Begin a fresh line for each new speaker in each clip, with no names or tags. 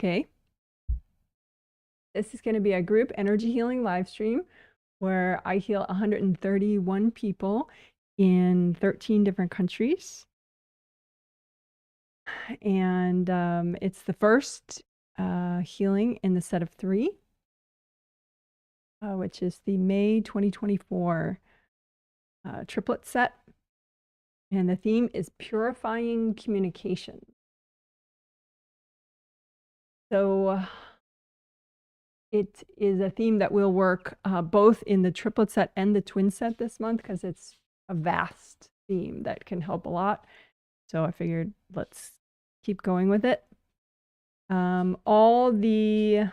okay. This is going to be a group energy healing live stream where I heal 131 people in 13 different countries. And it's the first healing in the set of 3, which is the May 2024 triplet set. And the theme is Purifying Communications. So it is a theme that will work both in the triplet set and the twin set this month, because it's a vast theme that can help a lot. So I figured let's keep going with it. All the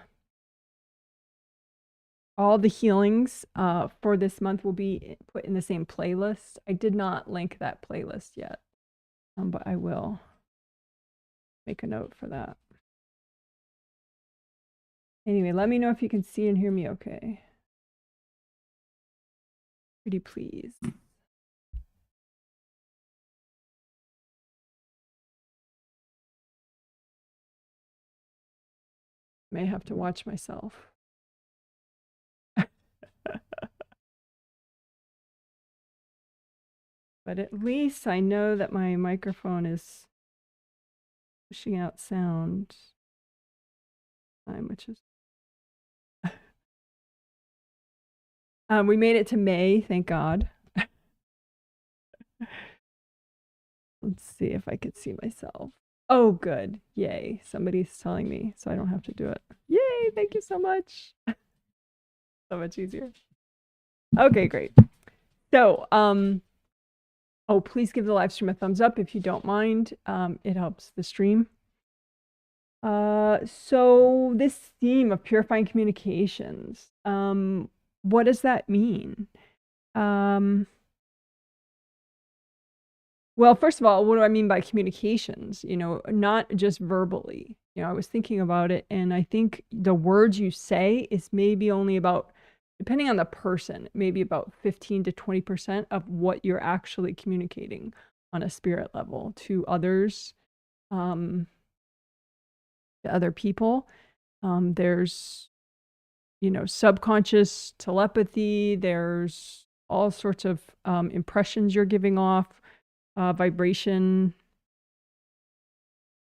healings for this month will be put in the same playlist. I did not link that playlist yet, but I will make a note for that. Anyway, let me know if you can see and hear me okay. Pretty please. May have to watch myself. But at least I know that my microphone is pushing out sound, which is we made it to May, thank God. Let's see if I could see myself. Oh, good. Yay. Somebody's telling me, so I don't have to do it. Yay. Thank you so much. So much easier. Okay, great. So, oh, please give the live stream a thumbs up if you don't mind. It helps the stream. So this theme of purifying communications, what does that mean? Well, first of all, what do I mean by communications? You know, not just verbally. You know, I was thinking about it, and I think the words you say is maybe only about, depending on the person, maybe about 15 to 20% of what you're actually communicating on a spirit level to others, to other people. There's, you know, subconscious telepathy. There's all sorts of impressions you're giving off. Vibration,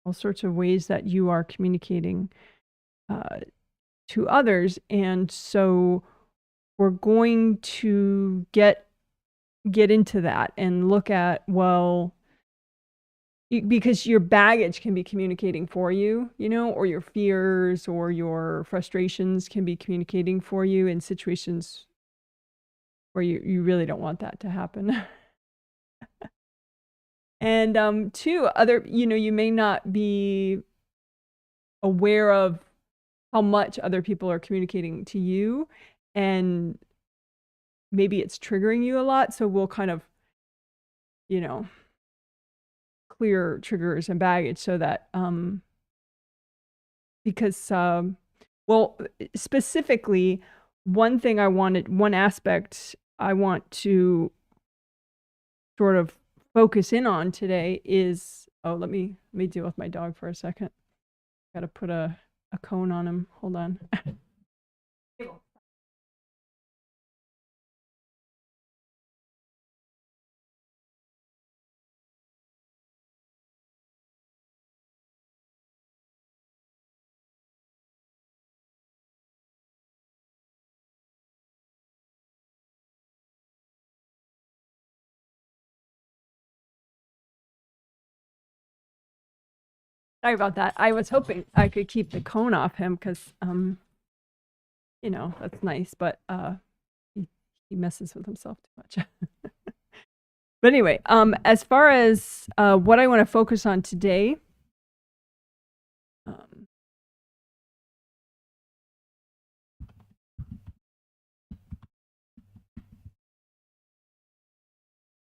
all sorts of ways that you are communicating to others. And so we're going to get into that and look at, well, because your baggage can be communicating for you, you know, or your fears or your frustrations can be communicating for you in situations where you really don't want that to happen. And two, you know, you may not be aware of how much other people are communicating to you, and maybe it's triggering you a lot. So we'll kind of, you know, clear triggers and baggage so that, because, well, specifically, one aspect I want to sort of focus in on today is, oh, let me deal with my dog for a second. Got to put a cone on him. Hold on. Sorry about that. I was hoping I could keep the cone off him because, you know, that's nice, but he messes with himself too much. But anyway, as far as what I want to focus on today,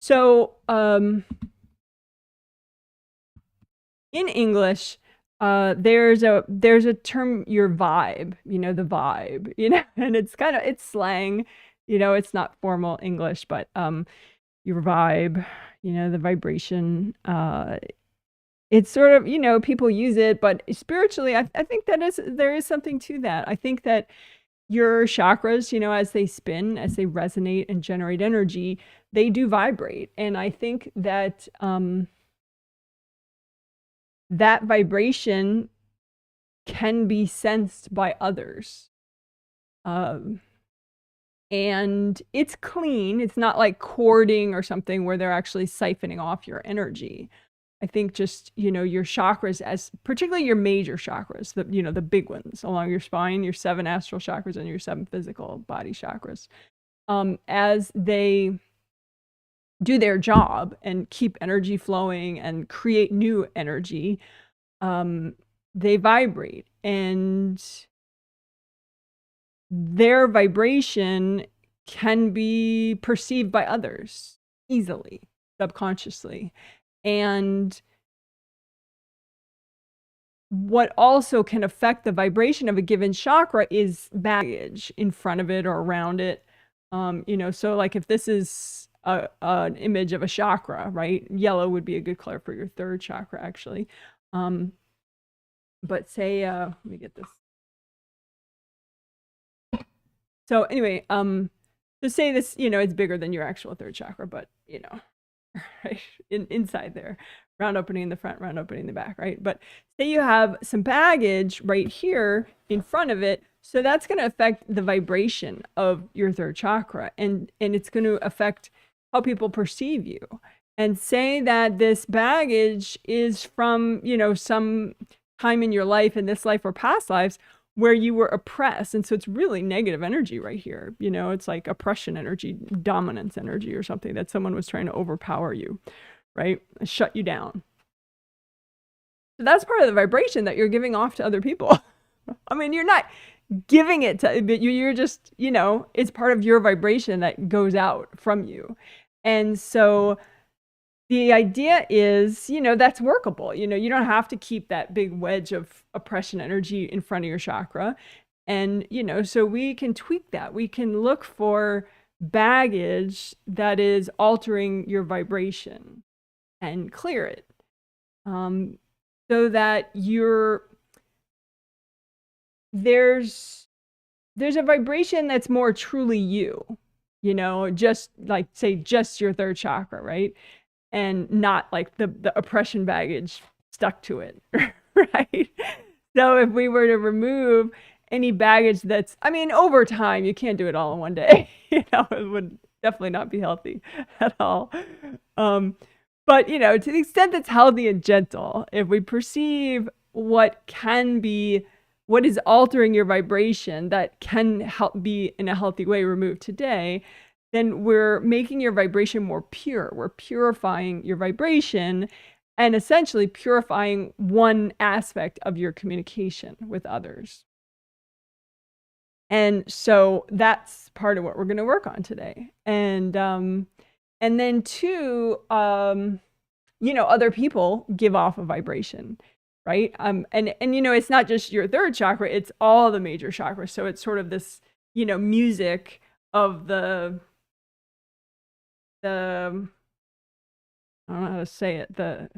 so in English, there's a term, your vibe, you know, the vibe, you know, and it's slang, you know, it's not formal English, but your vibe, you know, the vibration, it's sort of, you know, people use it, but spiritually, I think there is something to that. I think that your chakras, you know, as they spin, as they resonate and generate energy, they do vibrate. And I think that that vibration can be sensed by others. And it's clean. It's not like cording or something where they're actually siphoning off your energy. I think just, you know, your chakras, as particularly your major chakras, the, you know, the big ones along your spine, your 7 astral chakras and your 7 physical body chakras, as they do their job and keep energy flowing and create new energy, they vibrate, and their vibration can be perceived by others easily, subconsciously. And what also can affect the vibration of a given chakra is baggage in front of it or around it. You know, so like if this is an image of a chakra, right? Yellow would be a good color for your 3rd chakra, actually. But say, let me get this. So anyway, so say this, you know, it's bigger than your actual 3rd chakra, but, you know, right, inside there, round opening in the front, round opening in the back, right? But say you have some baggage right here in front of it, so that's going to affect the vibration of your 3rd chakra, and it's going to affect how people perceive you. And say that this baggage is from, you know, some time in your life, in this life or past lives, where you were oppressed. And so it's really negative energy right here. You know, it's like oppression energy, dominance energy or something, that someone was trying to overpower you, right? Shut you down. So that's part of the vibration that you're giving off to other people. I mean, you're not giving it to, but you're just, you know, it's part of your vibration that goes out from you. And so the idea is, you know, that's workable. You know, you don't have to keep that big wedge of oppression energy in front of your chakra. And, you know, so we can tweak that. We can look for baggage that is altering your vibration and clear it, so that there's a vibration that's more truly you, you know, just like, say, just your 3rd chakra, right? And not like the oppression baggage stuck to it, right? So if we were to remove any baggage that's, I mean, over time, you can't do it all in one day. You know, it would definitely not be healthy at all. But, you know, to the extent that's healthy and gentle, if we perceive what is altering your vibration that can help be in a healthy way removed today, then we're making your vibration more pure. We're purifying your vibration and essentially purifying one aspect of your communication with others. And so that's part of what we're going to work on today. And then 2, you know, other people give off a vibration, right? And you know, it's not just your 3rd chakra, it's all the major chakras. So it's sort of this, you know, music of the I don't know how to say it, the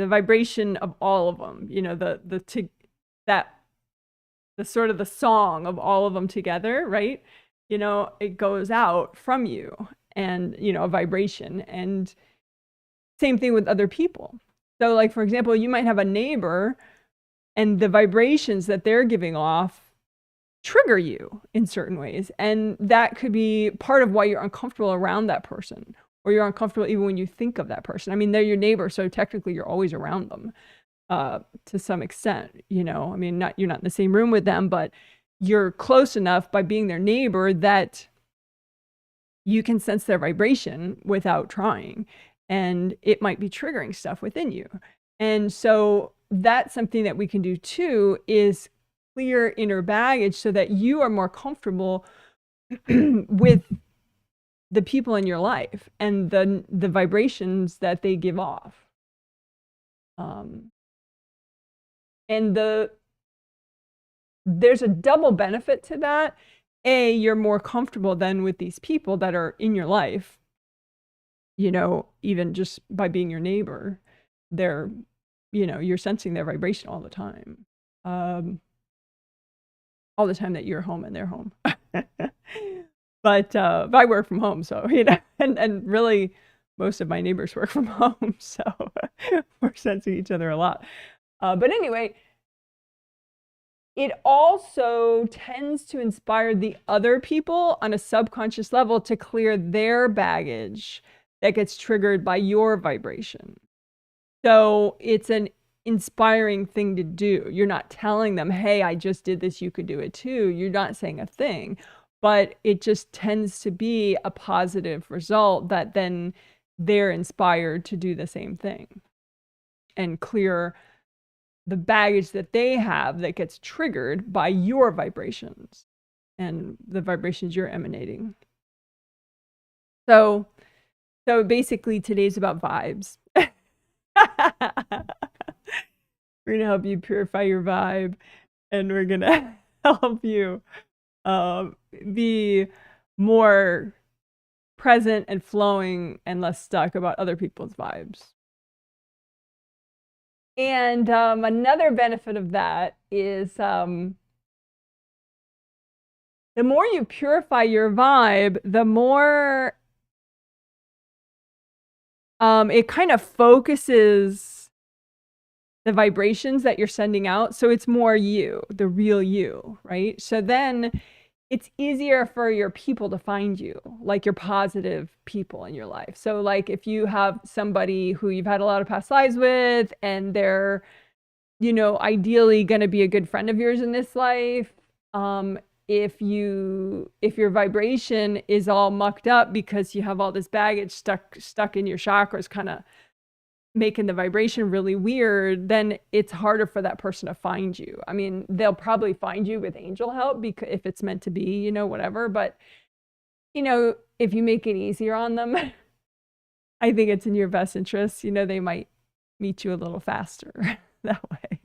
vibration of all of them, you know, the sort of the song of all of them together, right? You know, it goes out from you, and, you know, a vibration. And same thing with other people. So like, for example, you might have a neighbor, and the vibrations that they're giving off trigger you in certain ways, and that could be part of why you're uncomfortable around that person, or you're uncomfortable even when you think of that person. I mean, they're your neighbor, so technically you're always around them to some extent, you know. I mean, you're not in the same room with them, but you're close enough by being their neighbor that you can sense their vibration without trying, and it might be triggering stuff within you. And so that's something that we can do too, is clear inner baggage so that you are more comfortable with the people in your life and the vibrations that they give off. And there's a double benefit to that. A, you're more comfortable then with these people that are in your life, you know, even just by being your neighbor, they're, you know, you're sensing their vibration all the time. All the time that you're home and they're home. But I work from home, so, you know, and really most of my neighbors work from home, so we're sensing each other a lot. But anyway, it also tends to inspire the other people on a subconscious level to clear their baggage that gets triggered by your vibration. So it's an inspiring thing to do. You're not telling them, hey, I just did this, you could do it too. You're not saying a thing, but it just tends to be a positive result that then they're inspired to do the same thing and clear the baggage that they have that gets triggered by your vibrations and the vibrations you're emanating. So basically today's about vibes. We're going to help you purify your vibe, and we're going to help you be more present and flowing and less stuck about other people's vibes. And another benefit of that is the more you purify your vibe, the more it kind of focuses the vibrations that you're sending out. So it's more you, the real you, right? So then it's easier for your people to find you, like your positive people in your life. So like if you have somebody who you've had a lot of past lives with and they're, you know, ideally going to be a good friend of yours in this life, if your vibration is all mucked up because you have all this baggage stuck in your chakras, kind of making the vibration really weird, then it's harder for that person to find you. I mean, they'll probably find you with angel help because if it's meant to be, you know, whatever. But, you know, if you make it easier on them, I think it's in your best interest. You know, they might meet you a little faster that way,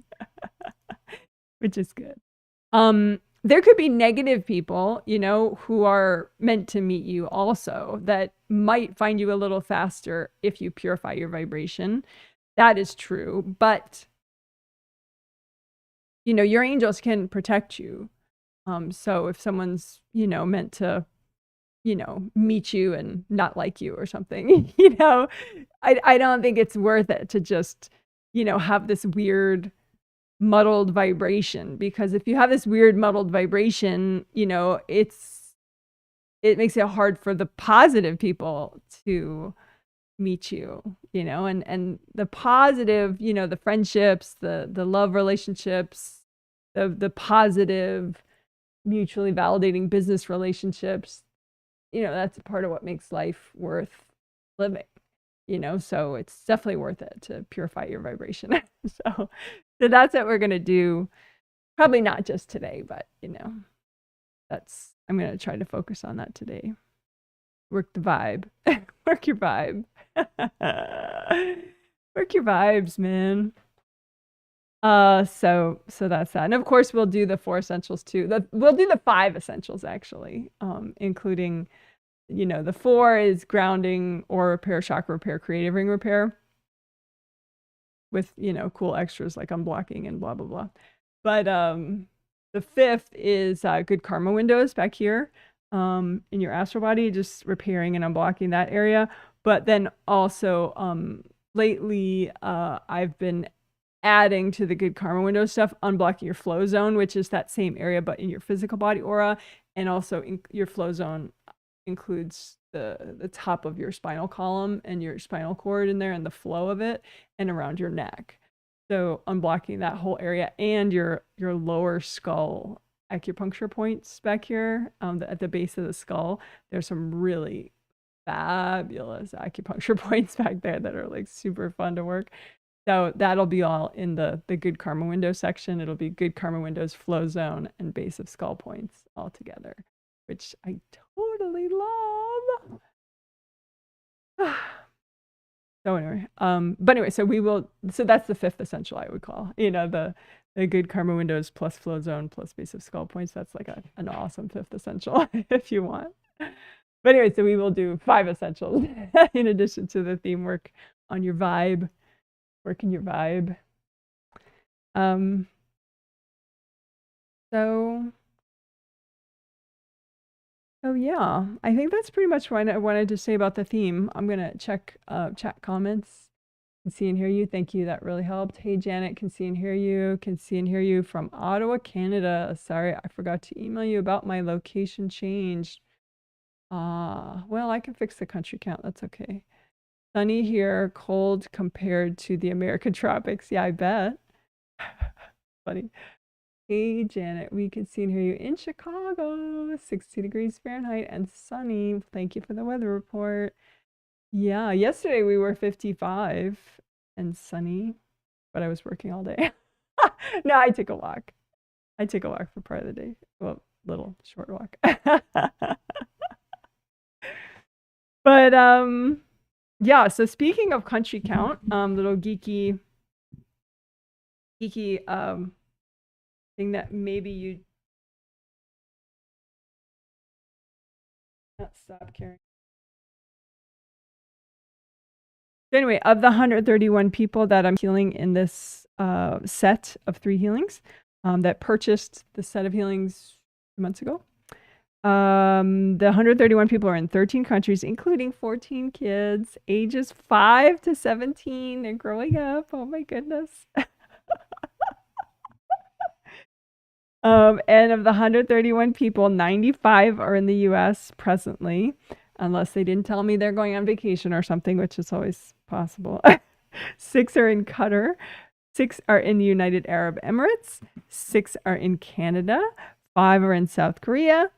which is good. There could be negative people, you know, who are meant to meet you also that might find you a little faster if you purify your vibration. That is true. But, you know, your angels can protect you. So if someone's, you know, meant to, you know, meet you and not like you or something, you know, I don't think it's worth it to just, you know, have this weird muddled vibration, because if you have this weird muddled vibration, you know, it makes it hard for the positive people to meet you, you know, and the positive, you know, the friendships, the love relationships, the positive mutually validating business relationships, you know, that's a part of what makes life worth living, you know, so it's definitely worth it to purify your vibration. So that's what we're going to do. Probably not just today, but, you know, I'm going to try to focus on that today. Work the vibe. Work your vibe. Work your vibes, man. So that's that. And of course, we'll do the 4 essentials too. We'll do the 5 essentials actually, including, you know, the 4 is grounding, aura repair, chakra repair, creative ring repair, with, you know, cool extras like unblocking and blah, blah, blah. But the 5th is good karma windows back here in your astral body, just repairing and unblocking that area. But then also lately I've been adding to the good karma window stuff, unblocking your flow zone, which is that same area but in your physical body aura. And also your flow zone includes the top of your spinal column and your spinal cord in there and the flow of it and around your neck. So unblocking that whole area and your lower skull acupuncture points back here at the base of the skull. There's some really fabulous acupuncture points back there that are like super fun to work. So that'll be all in the good karma window section. It'll be good karma windows, flow zone, and base of skull points all together, which I totally love. So anyway, but anyway, so that's the 5th essential, I would call, you know, the good karma windows plus flow zone plus base of skull points. That's like an awesome 5th essential if you want. But anyway, so we will do 5 essentials in addition to the theme work on your vibe, working your vibe. So yeah, I think that's pretty much what I wanted to say about the theme. I'm gonna check chat comments. Can see and hear you. Thank you. That really helped. Hey, Janet, can see and hear you. Can see and hear you from Ottawa, Canada. Sorry, I forgot to email you about my location change. Well, I can fix the country count. That's okay. Sunny here, cold compared to the American tropics. Yeah, I bet. Funny. Hey, Janet, we can see and hear you in Chicago, 60 degrees Fahrenheit and sunny. Thank you for the weather report. Yeah, yesterday we were 55 and sunny, but I was working all day. No, I take a walk. I take a walk for part of the day. Well, little short walk. But yeah, so speaking of country count, little geeky thing that maybe you not stop caring. So anyway, of the 131 people that I'm healing in this set of 3 healings that purchased the set of healings 2 months ago, the 131 people are in 13 countries, including 14 kids, ages 5 to 17. They're growing up. Oh my goodness. And of the 131 people, 95 are in the US presently, unless they didn't tell me they're going on vacation or something, which is always possible. 6 are in Qatar, 6 are in the United Arab Emirates, 6 are in Canada, 5 are in South Korea,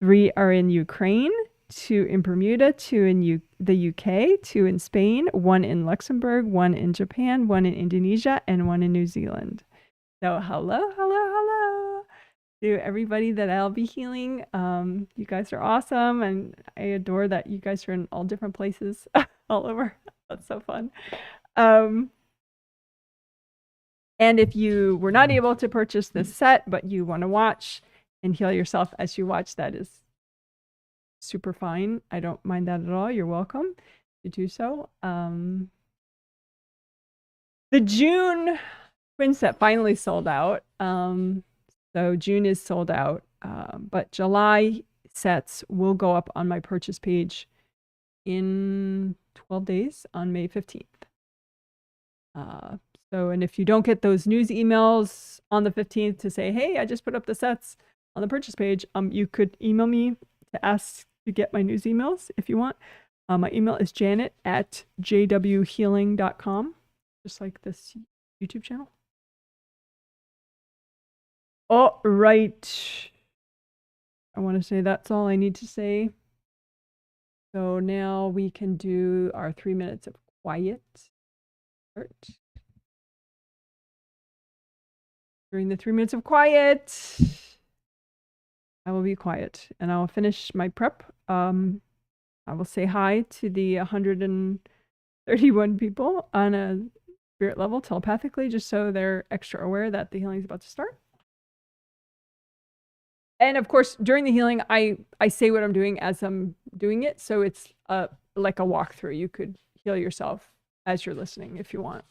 3 are in Ukraine, 2 in Bermuda, 2 in the UK, 2 in Spain, 1 in Luxembourg, 1 in Japan, 1 in Indonesia, and 1 in New Zealand. So hello to everybody that I'll be healing. You guys are awesome, and I adore that you guys are in all different places all over. That's so fun. And if you were not able to purchase this set, but you want to watch and heal yourself as you watch, that is super fine. I don't mind that at all. You're welcome to do so. The June twin set finally sold out. So June is sold out, but July sets will go up on my purchase page in 12 days on May 15th. And if you don't get those news emails on the 15th to say, hey, I just put up the sets on the purchase page, you could email me to ask to get my news emails if you want. My email is janet@jwhealing.com, just like this YouTube channel. All right. I want to say that's all I need to say. So now we can do our 3 minutes of quiet. During the 3 minutes of quiet, I will be quiet and I will finish my prep. I will say hi to the 131 people on a spirit level telepathically, just so they're extra aware that the healing is about to start. And of course, during the healing, I say what I'm doing as I'm doing it. So it's like a walkthrough. You could heal yourself as you're listening if you want.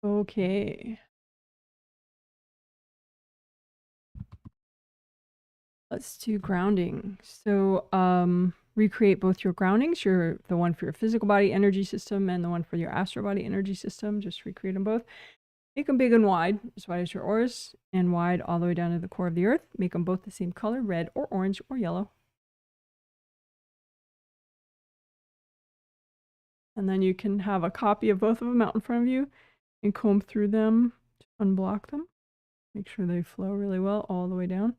Okay. Let's do grounding. So, recreate both your groundings, the one for your physical body energy system and the one for your astral body energy system. Just recreate them both. Make them big and wide as your auras, and wide all the way down to the core of the earth. Make them both the same color, red or orange or yellow. And then you can have a copy of both of them out in front of you and comb through them to unblock them. Make sure they flow really well all the way down.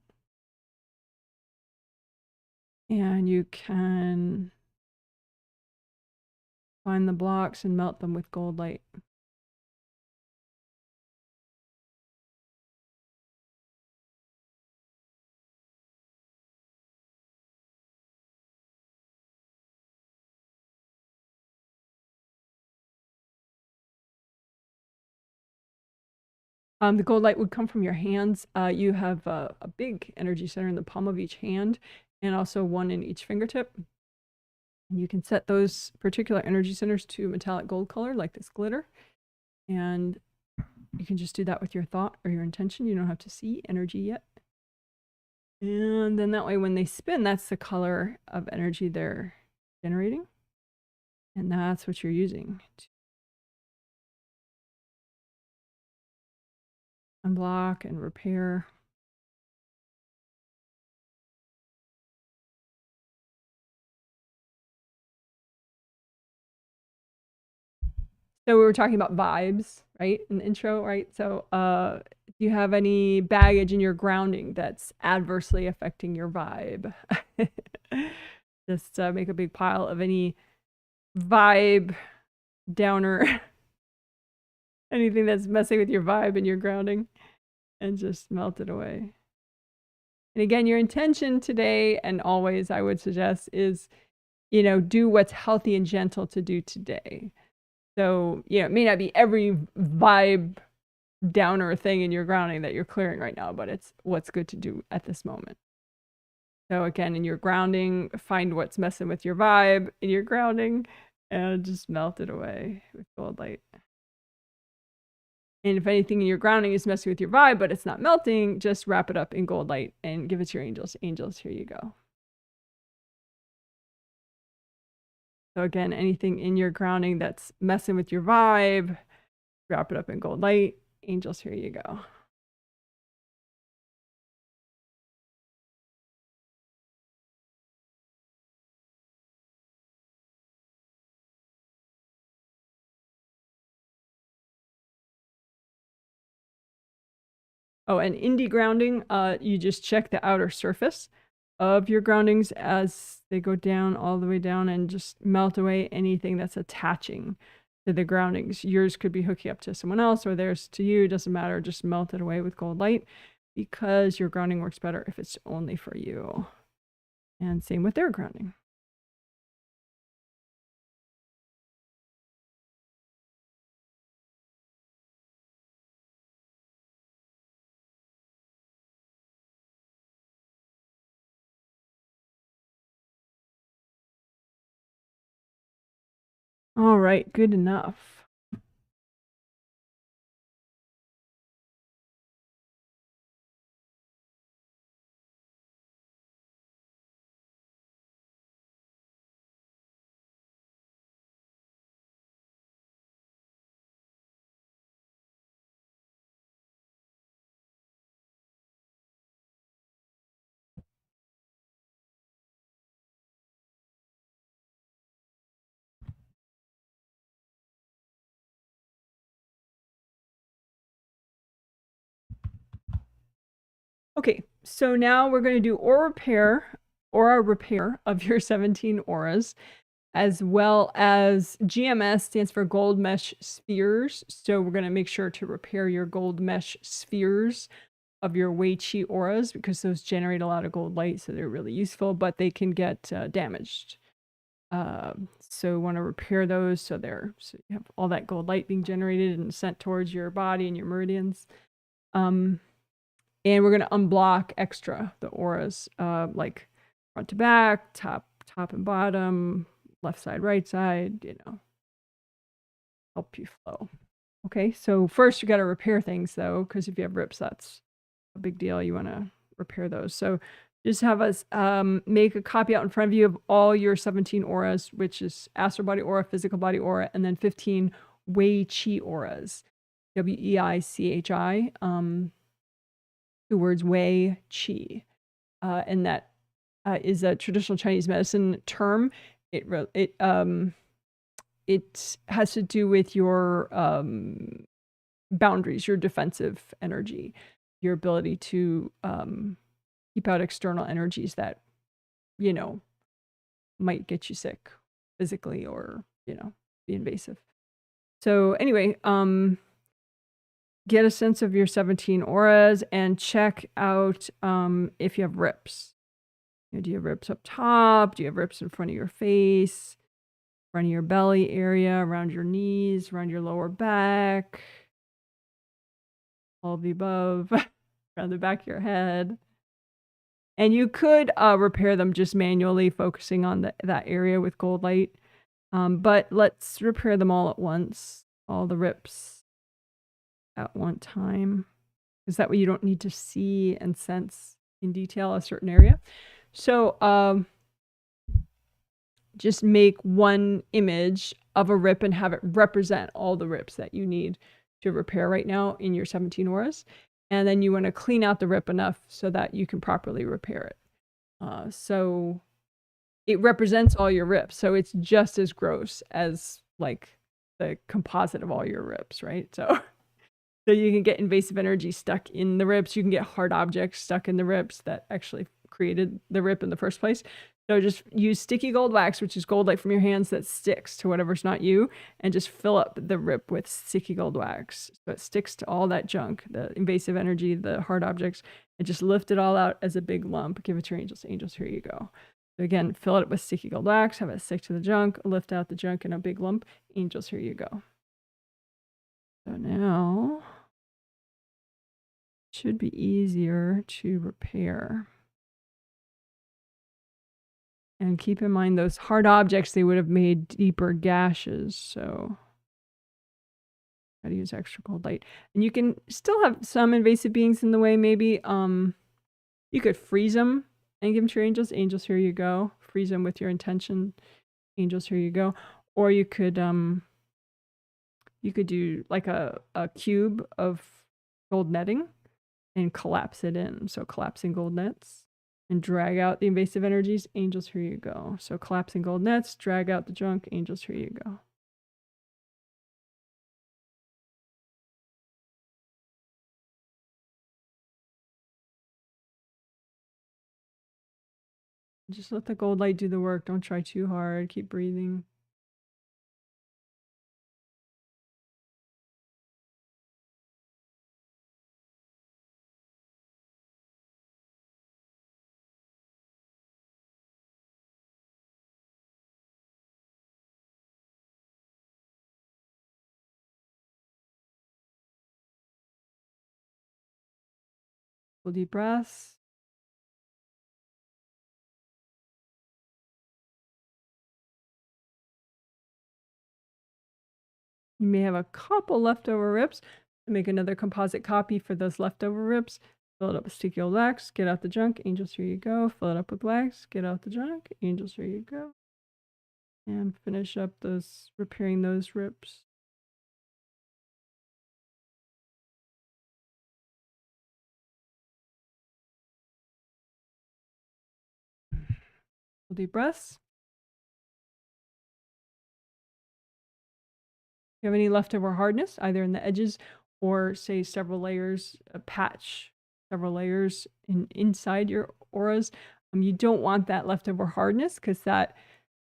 And you can find the blocks and melt them with gold light. The gold light would come from your hands. You have a big energy center in the palm of each hand and also one in each fingertip. And you can set those particular energy centers to metallic gold color like this glitter. And you can just do that with your thought or your intention. You don't have to see energy yet. And then that way when they spin, that's the color of energy they're generating. And that's what you're using to unblock and repair. So we were talking about vibes, right? In the intro, right? So do you have any baggage in your grounding that's adversely affecting your vibe? Just make a big pile of any vibe downer, anything that's messing with your vibe and your grounding, and just melt it away. And again, your intention today and always, I would suggest, is, do what's healthy and gentle to do today. So, it may not be every vibe downer thing in your grounding that you're clearing right now, but it's what's good to do at this moment. So again, in your grounding, find what's messing with your vibe in your grounding and just melt it away with gold light. And if anything in your grounding is messing with your vibe, but it's not melting, just wrap it up in gold light and give it to your angels. Angels, here you go. So again, anything in your grounding that's messing with your vibe, wrap it up in gold light. Angels, here you go. Oh, and indie grounding, you just check the outer surface of your groundings as they go down all the way down and just melt away anything that's attaching to the groundings. Yours could be hooking up to someone else or theirs to you. Doesn't matter. Just melt it away with gold light because your grounding works better if it's only for you. And same with their grounding. All right, good enough. Okay, so now we're going to do aura repair of your 17 auras, as well as GMS stands for gold mesh spheres. So we're going to make sure to repair your gold mesh spheres of your Wei Qi auras because those generate a lot of gold light, so they're really useful, but they can get damaged. So we want to repair those so you have all that gold light being generated and sent towards your body and your meridians. And we're going to unblock extra the auras, like front to back, top and bottom, left side, right side, help you flow. Okay, so first you got to repair things though, because if you have rips, that's a big deal. You want to repair those. So just have us make a copy out in front of you of all your 17 auras, which is astral body aura, physical body aura, and then 15 Wei Chi auras. Weichi. The words Wei Chi. And that is a traditional Chinese medicine term. It has to do with your boundaries, your defensive energy, your ability to keep out external energies that, you know, might get you sick physically or, you know, be invasive. So anyway, get a sense of your 17 auras and check out if you have rips. You know, do you have rips up top? Do you have rips in front of your face, front of your belly area, around your knees, around your lower back? All of the above, around the back of your head. And you could repair them just manually, focusing on that area with gold light. But let's repair them all at once, all the rips at one time, because that way you don't need to see and sense in detail a certain area. So just make one image of a rip and have it represent all the rips that you need to repair right now in your 17 auras. And then you want to clean out the rip enough so that you can properly repair it. So it represents all your rips. So it's just as gross as like the composite of all your rips, right? So you can get invasive energy stuck in the rips. You can get hard objects stuck in the rips that actually created the rip in the first place. So just use sticky gold wax, which is gold light from your hands that sticks to whatever's not you, and just fill up the rip with sticky gold wax. So it sticks to all that junk, the invasive energy, the hard objects, and just lift it all out as a big lump. Give it to your angels. Angels, here you go. So again, fill it up with sticky gold wax, have it stick to the junk, lift out the junk in a big lump. Angels, here you go. So now it should be easier to repair. And keep in mind those hard objects, they would have made deeper gashes. So got to use extra cold light. And you can still have some invasive beings in the way, maybe. You could freeze them and give them to your angels. Angels, here you go. Freeze them with your intention. Angels, here you go. Or you could do like a cube of gold netting and collapse it in. So collapsing gold nets. And drag out the invasive energies. Angels, here you go. So collapsing gold nets, drag out the junk. Angels, here you go. Just let the gold light do the work. Don't try too hard. Keep breathing. Full deep breaths. You may have a couple leftover rips. Make another composite copy for those leftover rips. Fill it up with sticky old wax. Get out the junk. Angels, here you go. Fill it up with wax. Get out the junk. Angels, here you go. And finish up those, repairing those rips. Full deep breaths. If you have any leftover hardness, either in the edges or say several layers, a patch, several layers inside your auras, you don't want that leftover hardness because that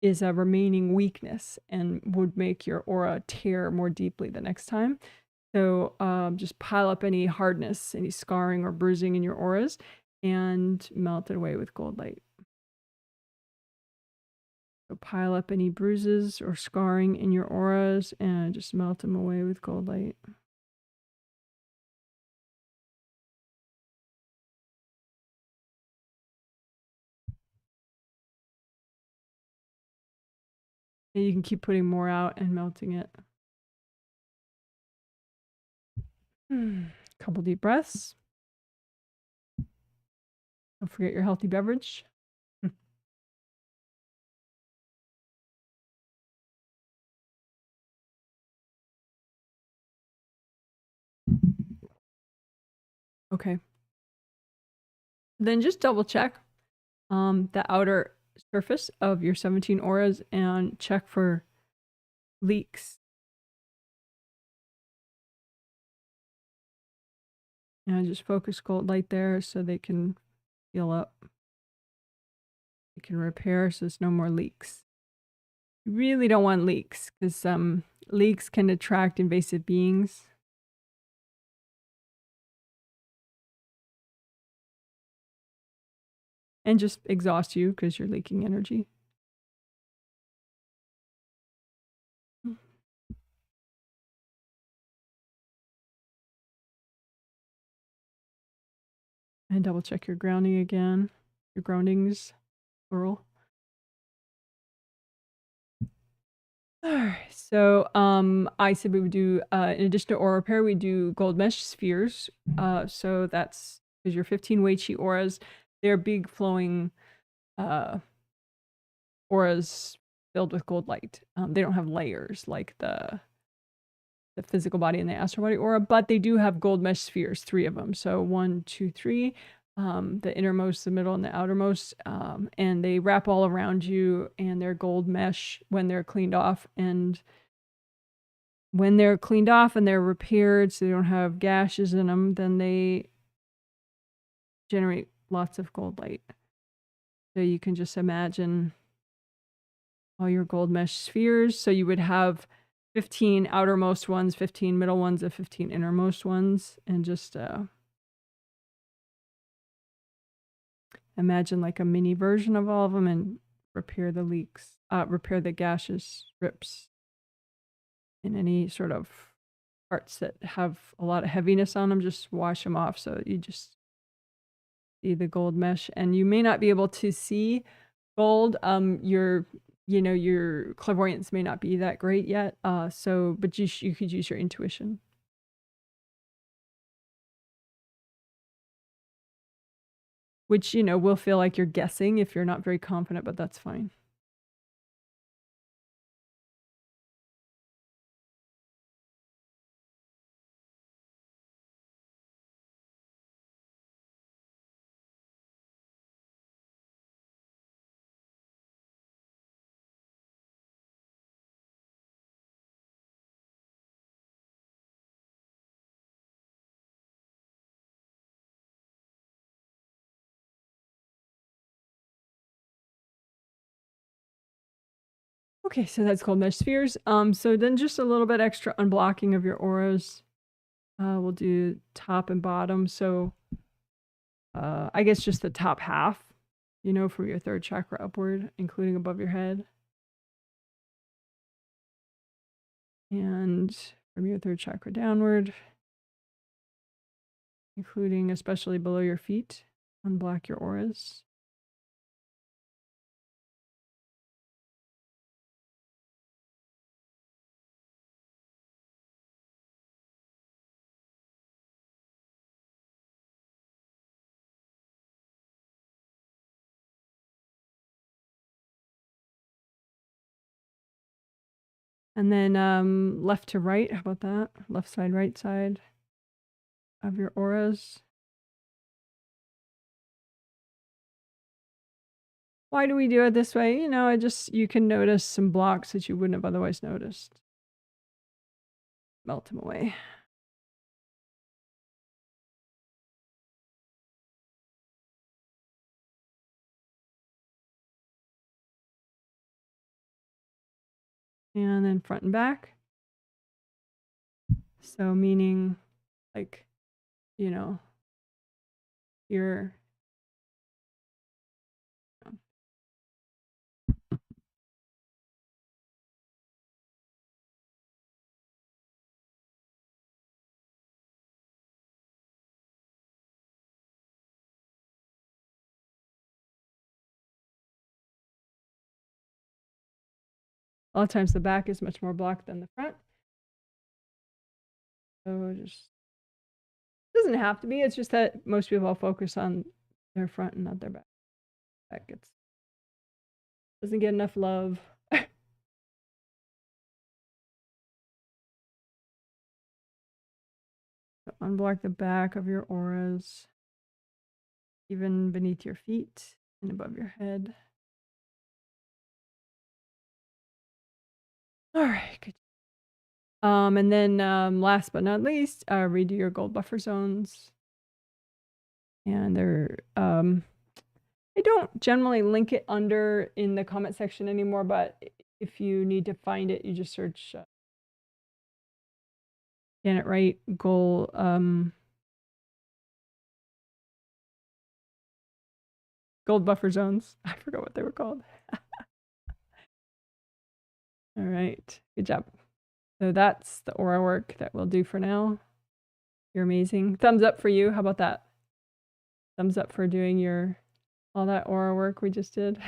is a remaining weakness and would make your aura tear more deeply the next time. So just pile up any hardness, any scarring or bruising in your auras and melt it away with gold light. So pile up any bruises or scarring in your auras and just melt them away with gold light. And you can keep putting more out and melting it. Couple deep breaths. Don't forget your healthy beverage. Okay. Then just double check the outer surface of your 17 auras and check for leaks. And just focus gold light there so they can heal up. They can repair so there's no more leaks. You really don't want leaks because leaks can attract invasive beings. And just exhaust you because you're leaking energy. And double check your grounding again. Your groundings, plural. Alright, so I said we would do, in addition to aura repair, we do gold mesh spheres. So that's because your 15 Wei Qi auras, they're big flowing auras filled with gold light. They don't have layers like the physical body and the astral body aura, but they do have gold mesh spheres, 3 of them. So 1, 2, 3, the innermost, the middle, and the outermost, and they wrap all around you, and they're gold mesh when they're cleaned off. And when they're cleaned off and they're repaired so they don't have gashes in them, then they generate lots of gold light. So you can just imagine all your gold mesh spheres. So you would have 15 outermost ones, 15 middle ones, and 15 innermost ones. And just imagine like a mini version of all of them and repair the leaks, repair the gaseous rips in any sort of parts that have a lot of heaviness on them. Just wash them off so you just see the gold mesh. And you may not be able to see gold. Your clairvoyance may not be that great yet. But you could use your intuition. Which, will feel like you're guessing if you're not very confident, but that's fine. Okay, so that's called mesh spheres. So then just a little bit extra unblocking of your auras. We'll do top and bottom. So I guess just the top half, from your 3rd chakra upward, including above your head. And from your 3rd chakra downward, including especially below your feet, unblock your auras. And then left to right, how about that? Left side, right side of your auras. Why do we do it this way? You can notice some blocks that you wouldn't have otherwise noticed. Melt them away. And then front and back. So meaning like, your a lot of times the back is much more blocked than the front. So just Doesn't have to be. It's just that most people focus on their front and not their back. That doesn't get enough love. So unblock the back of your auras, even beneath your feet and above your head. All right, good. And then last but not least, redo your gold buffer zones. And they're I don't generally link it under in the comment section anymore, but if you need to find it, you just search Janet Wright goal gold buffer zones. I forgot what they were called. All right, good job. So that's the aura work that we'll do for now. You're amazing. Thumbs up for you. How about that? Thumbs up for doing all that aura work we just did.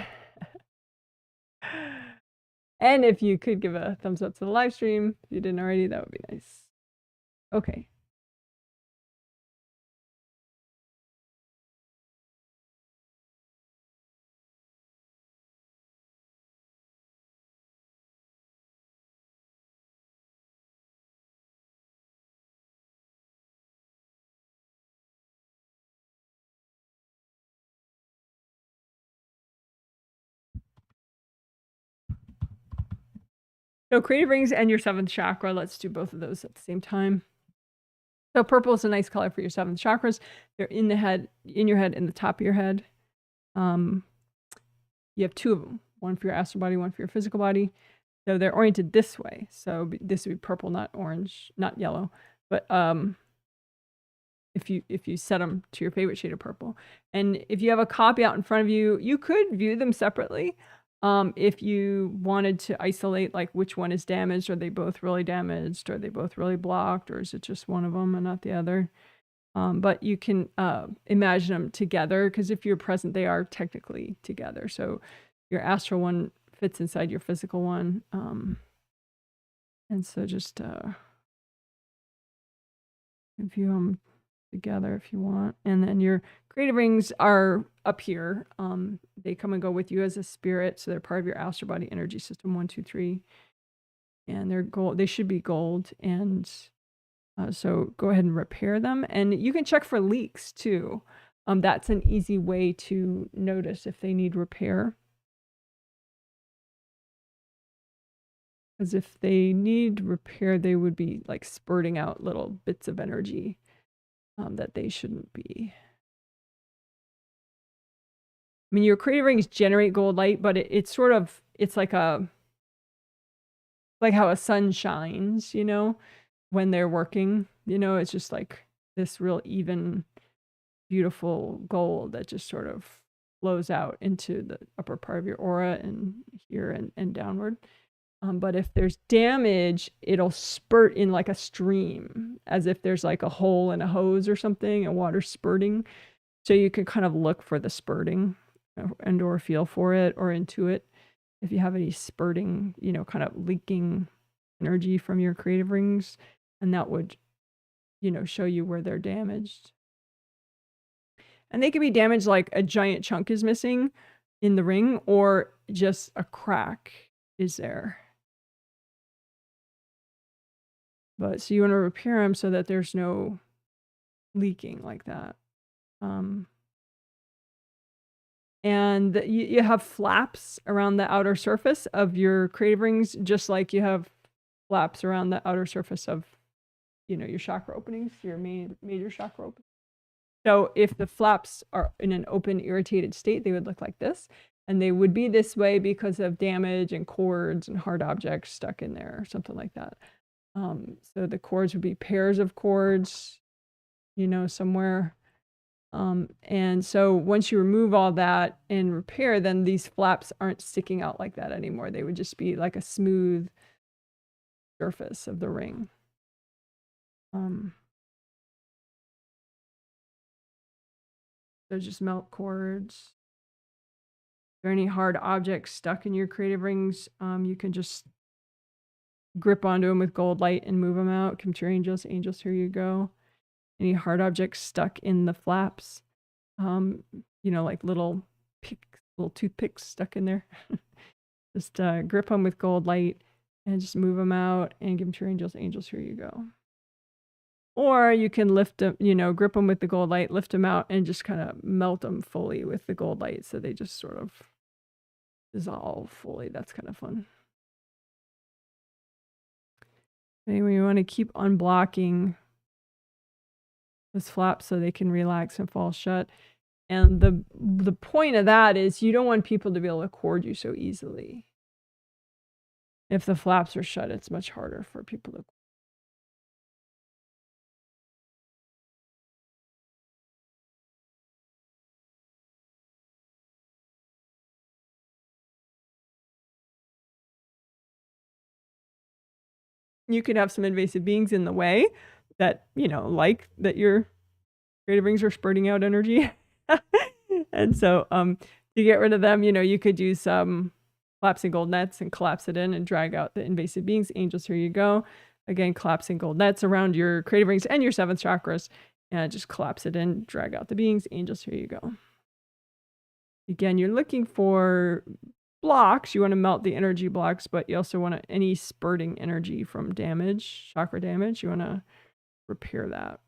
And if you could give a thumbs up to the live stream, if you didn't already, that would be nice. Okay. So creative rings and your 7th chakra. Let's do both of those at the same time. So purple is a nice color for your 7th chakras. They're in the head, in your head, in the top of your head. You have 2 of them, one for your astral body, one for your physical body. So they're oriented this way. So this would be purple, not orange, not yellow. But if you set them to your favorite shade of purple. And if you have a copy out in front of you, you could view them separately. If you wanted to isolate like which one is damaged, are they both really damaged? Are they both really blocked? Or is it just one of them and not the other? But you can imagine them together because if you're present, they are technically together. So your astral one fits inside your physical one. And so just view them together if you want. And then your creative rings are up here. They come and go with you as a spirit. So they're part of your astral body energy system 1, 2, 3. And they're gold. They should be gold. And so go ahead and repair them. And you can check for leaks too. That's an easy way to notice if they need repair. Because if they need repair, they would be like spurting out little bits of energy that they shouldn't be. I mean, your creative rings generate gold light, but it's sort of, it's like how a sun shines, you know, when they're working, you know, it's just like this real even, beautiful gold that just sort of flows out into the upper part of your aura and here and downward. But if there's damage, it'll spurt in like a stream, as if there's like a hole in a hose or something and water spurting. So you can kind of look for the spurting and or feel for it or intuit if you have any spurting, you know, kind of leaking energy from your creative rings. And that would, you know, show you where they're damaged. And they can be damaged like a giant chunk is missing in the ring or just a crack is there. But so you want to repair them so that there's no leaking like that. And you have flaps around the outer surface of your creative rings, just like you have flaps around the outer surface of, you know, your chakra openings, your major chakra openings. So if the flaps are in an open, irritated state, they would look like this. And they would be this way because of damage and cords and hard objects stuck in there or something like that. So the cords would be pairs of cords, you know, somewhere. And so once you remove all that and repair, then these flaps aren't sticking out like that anymore. They would just be like a smooth surface of the ring. So just melt cords. If there are any hard objects stuck in your creative rings, you can just grip onto them with gold light and move them out. Come to your angels. Angels, here you go. any hard objects stuck in the flaps, you know, like little toothpicks stuck in there. Just grip them with gold light and just move them out and give them to your angels. Angels, here you go. Or you can lift them, you know, grip them with the gold light, lift them out, and just kind of melt them fully with the gold light so they just sort of dissolve fully. That's kind of fun. Anyway, you want to keep unblocking those flaps so they can relax and fall shut. And the point of that is you don't want people to be able to cord you so easily. If the flaps are shut, it's much harder for people to. You could have some invasive beings in the way that, you know, like that your creative rings are spurting out energy. And so to get rid of them, you know, you could use some collapsing gold nets and collapse it in and drag out the invasive beings. Angels, here you go. Again, collapsing gold nets around your creative rings and your 7th chakras. And just collapse it in, drag out the beings. Angels, here you go. Again, you're looking for blocks. You want to melt the energy blocks, but you also want any spurting energy from damage, chakra damage. You want to repair that.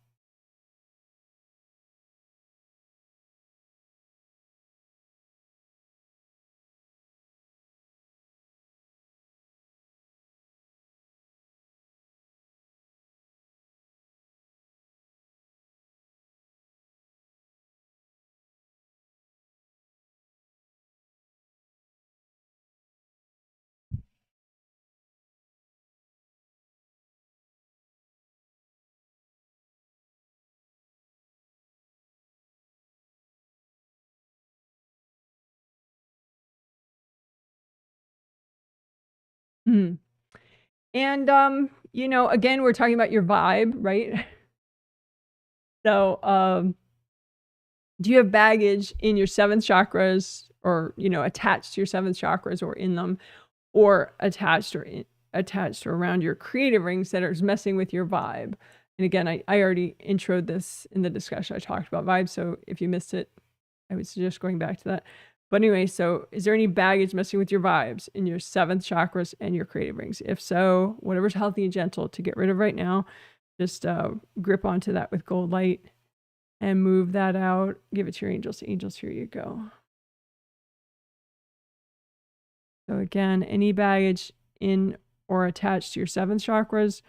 And you know, again, we're talking about your vibe, right? So do you have baggage in your 7th chakras, or, you know, attached to your 7th chakras, or in them, or attached or around your creative rings that are messing with your vibe? And again, I already introed this in the discussion. I talked about vibes, so if you missed it, I would suggest going back to that. But anyway, so is there any baggage messing with your vibes in your 7th chakras and your creative rings? If so, whatever's healthy and gentle to get rid of right now, just grip onto that with gold light and move that out. Give it to your angels. Angels, here you go. So again, any baggage in or attached to your 7th chakras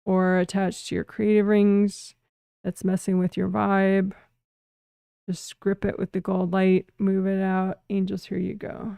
or attached to your creative rings that's messing with your vibe, just grip it with the gold light, move it out. Angels, here you go.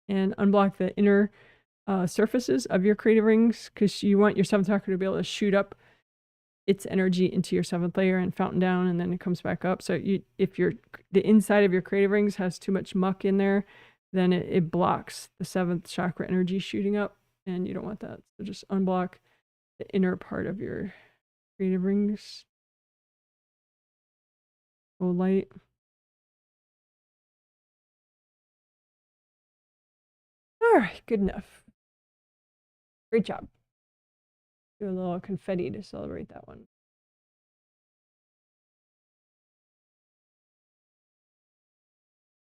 And unblock the inner surfaces of your creative rings, because you want your 7th chakra to be able to shoot up its energy into your 7th layer and fountain down, and then it comes back up. So if the inside of your creative rings has too much muck in there, then it blocks the 7th chakra energy shooting up, and you don't want that. So just unblock the inner part of your creative rings. Gold light. All right, good enough. Great job. Do a little confetti to celebrate that one.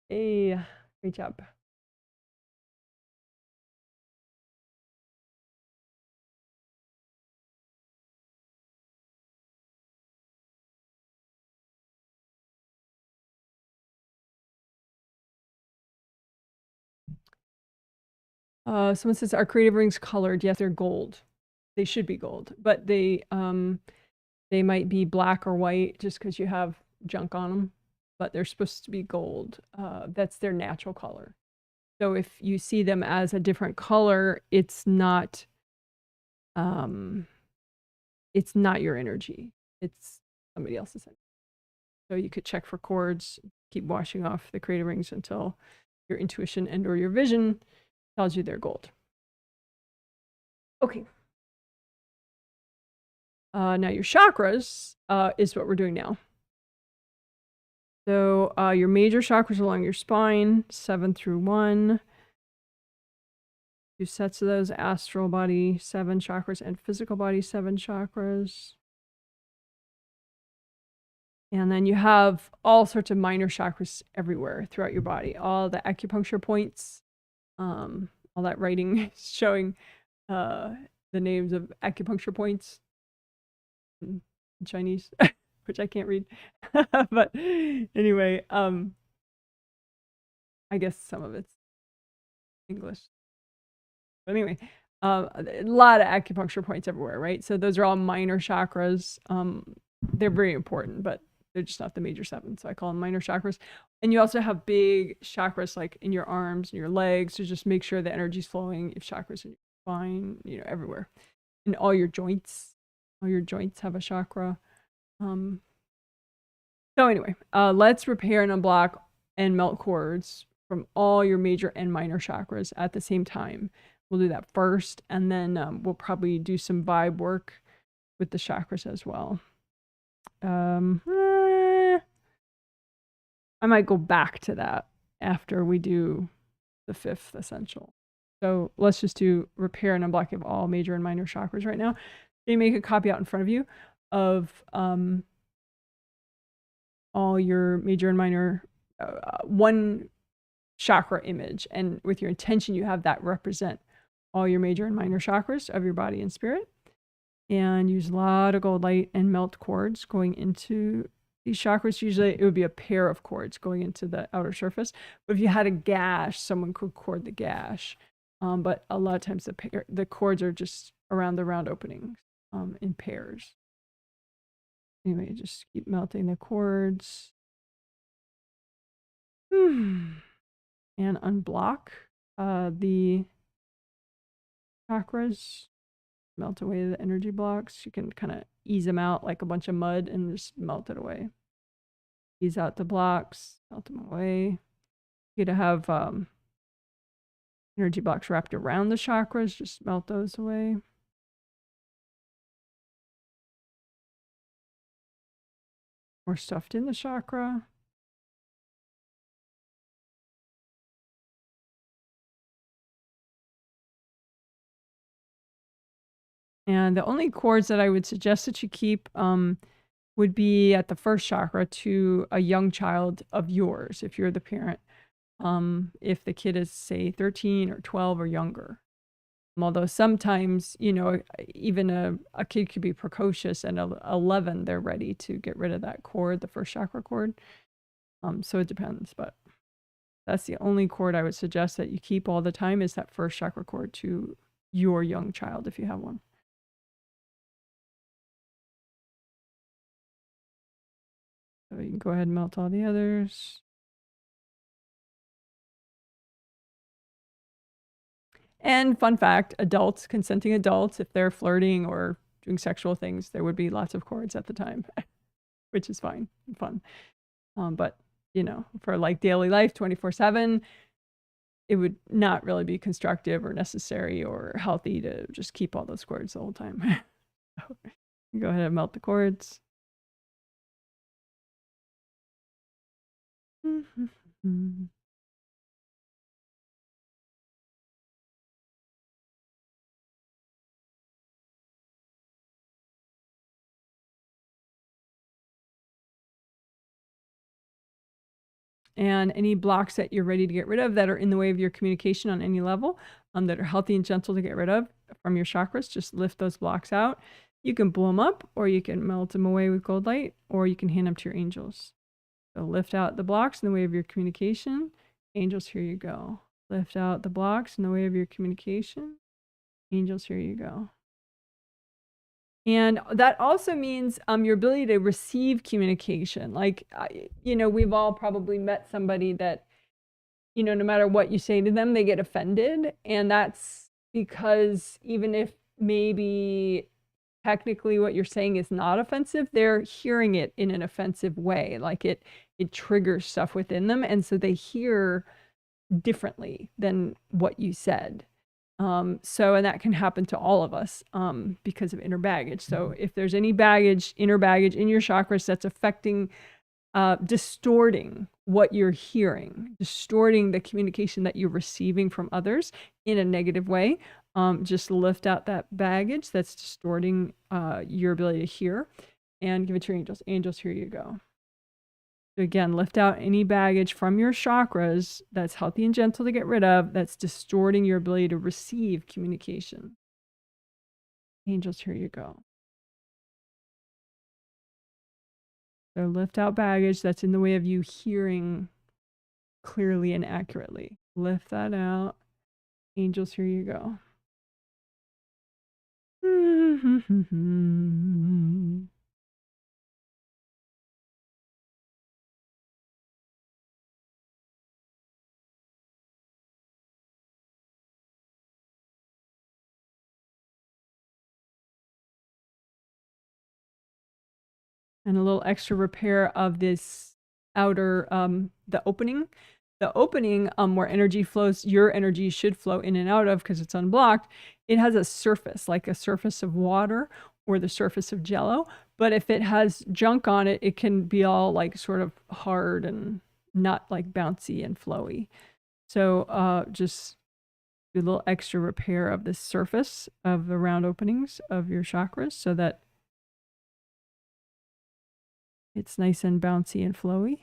Hey, great job. Someone says, are creative rings colored? Yes, they're gold. They should be gold, but they might be black or white just because you have junk on them, but they're supposed to be gold. That's their natural color. So if you see them as a different color, it's not your energy. it's somebody else's energy. So you could check for cords, keep washing off the creative rings until your intuition and or your vision tells you they're gold. Okay. Now your chakras is what we're doing now. So your major chakras along your spine, 7 through 1. 2 sets of those, astral body, 7 chakras, and physical body, 7 chakras. And then you have all sorts of minor chakras everywhere throughout your body. All the acupuncture points, all that writing showing the names of acupuncture points in Chinese, which I can't read. But anyway, I guess some of it's English. But anyway, a lot of acupuncture points everywhere, right? So those are all minor chakras. They're very important, but they're just not the major 7. So I call them minor chakras. And you also have big chakras like in your arms and your legs to just make sure the energy's flowing. If chakras in your spine, you know, everywhere. In all your joints have a chakra. So anyway, let's repair and unblock and melt cords from all your major and minor chakras at the same time. We'll do that first, and then we'll probably do some vibe work with the chakras as well. I might go back to that after we do the 5th essential. So let's just do repair and unblocking of all major and minor chakras right now. So you make a copy out in front of you of all your major and minor, one chakra image. And with your intention, you have that represent all your major and minor chakras of your body and spirit. And use a lot of gold light and melt cords going into these chakras. Usually it would be a pair of cords going into the outer surface. But if you had a gash, someone could cord the gash. But a lot of times the cords are just around the round openings in pairs. Anyway, just keep melting the cords. And unblock the chakras. Melt away the energy blocks. You can kind of ease them out like a bunch of mud and just melt it away. Ease out the blocks, melt them away. You could have energy blocks wrapped around the chakras, just melt those away. Or stuffed in the chakra. And the only cords that I would suggest that you keep would be at the first chakra to a young child of yours, if you're the parent. If the kid is, say, 13 or 12 or younger. Although sometimes, you know, even a kid could be precocious, and at 11, they're ready to get rid of that cord, the first chakra cord. So it depends, but that's the only cord I would suggest that you keep all the time, is that first chakra cord to your young child, if you have one. So you can go ahead and melt all the others. And fun fact, adults, consenting adults, if they're flirting or doing sexual things, there would be lots of cords at the time, which is fine and fun. But, you know, for like daily life, 24/7, it would not really be constructive or necessary or healthy to just keep all those cords the whole time. So, go ahead and melt the cords. And any blocks that you're ready to get rid of that are in the way of your communication on any level, that are healthy and gentle to get rid of from your chakras, just lift those blocks out. You can blow them up, or you can melt them away with gold light, or you can hand them to your angels. So lift out the blocks in the way of your communication. Angels, here you go. Lift out the blocks in the way of your communication. Angels, here you go. And that also means your ability to receive communication. Like, you know, we've all probably met somebody that, you know, no matter what you say to them, they get offended. And that's because even if maybe technically what you're saying is not offensive, they're hearing it in an offensive way. Like it triggers stuff within them. And so they hear differently than what you said. So, and that can happen to all of us because of inner baggage. So if there's any baggage, inner baggage in your chakras that's affecting, distorting what you're hearing, distorting the communication that you're receiving from others in a negative way, just lift out that baggage that's distorting your ability to hear and give it to your angels. Angels, here you go. So again, lift out any baggage from your chakras that's healthy and gentle to get rid of, that's distorting your ability to receive communication. Angels, here you go. So lift out baggage that's in the way of you hearing clearly and accurately. Lift that out. Angels, here you go. And a little extra repair of this outer, the opening. The opening where energy flows, your energy should flow in and out of because it's unblocked. It has a surface, like a surface of water or the surface of jello. But if it has junk on it, it can be all like sort of hard and not like bouncy and flowy. So just do a little extra repair of the surface of the round openings of your chakras so that it's nice and bouncy and flowy.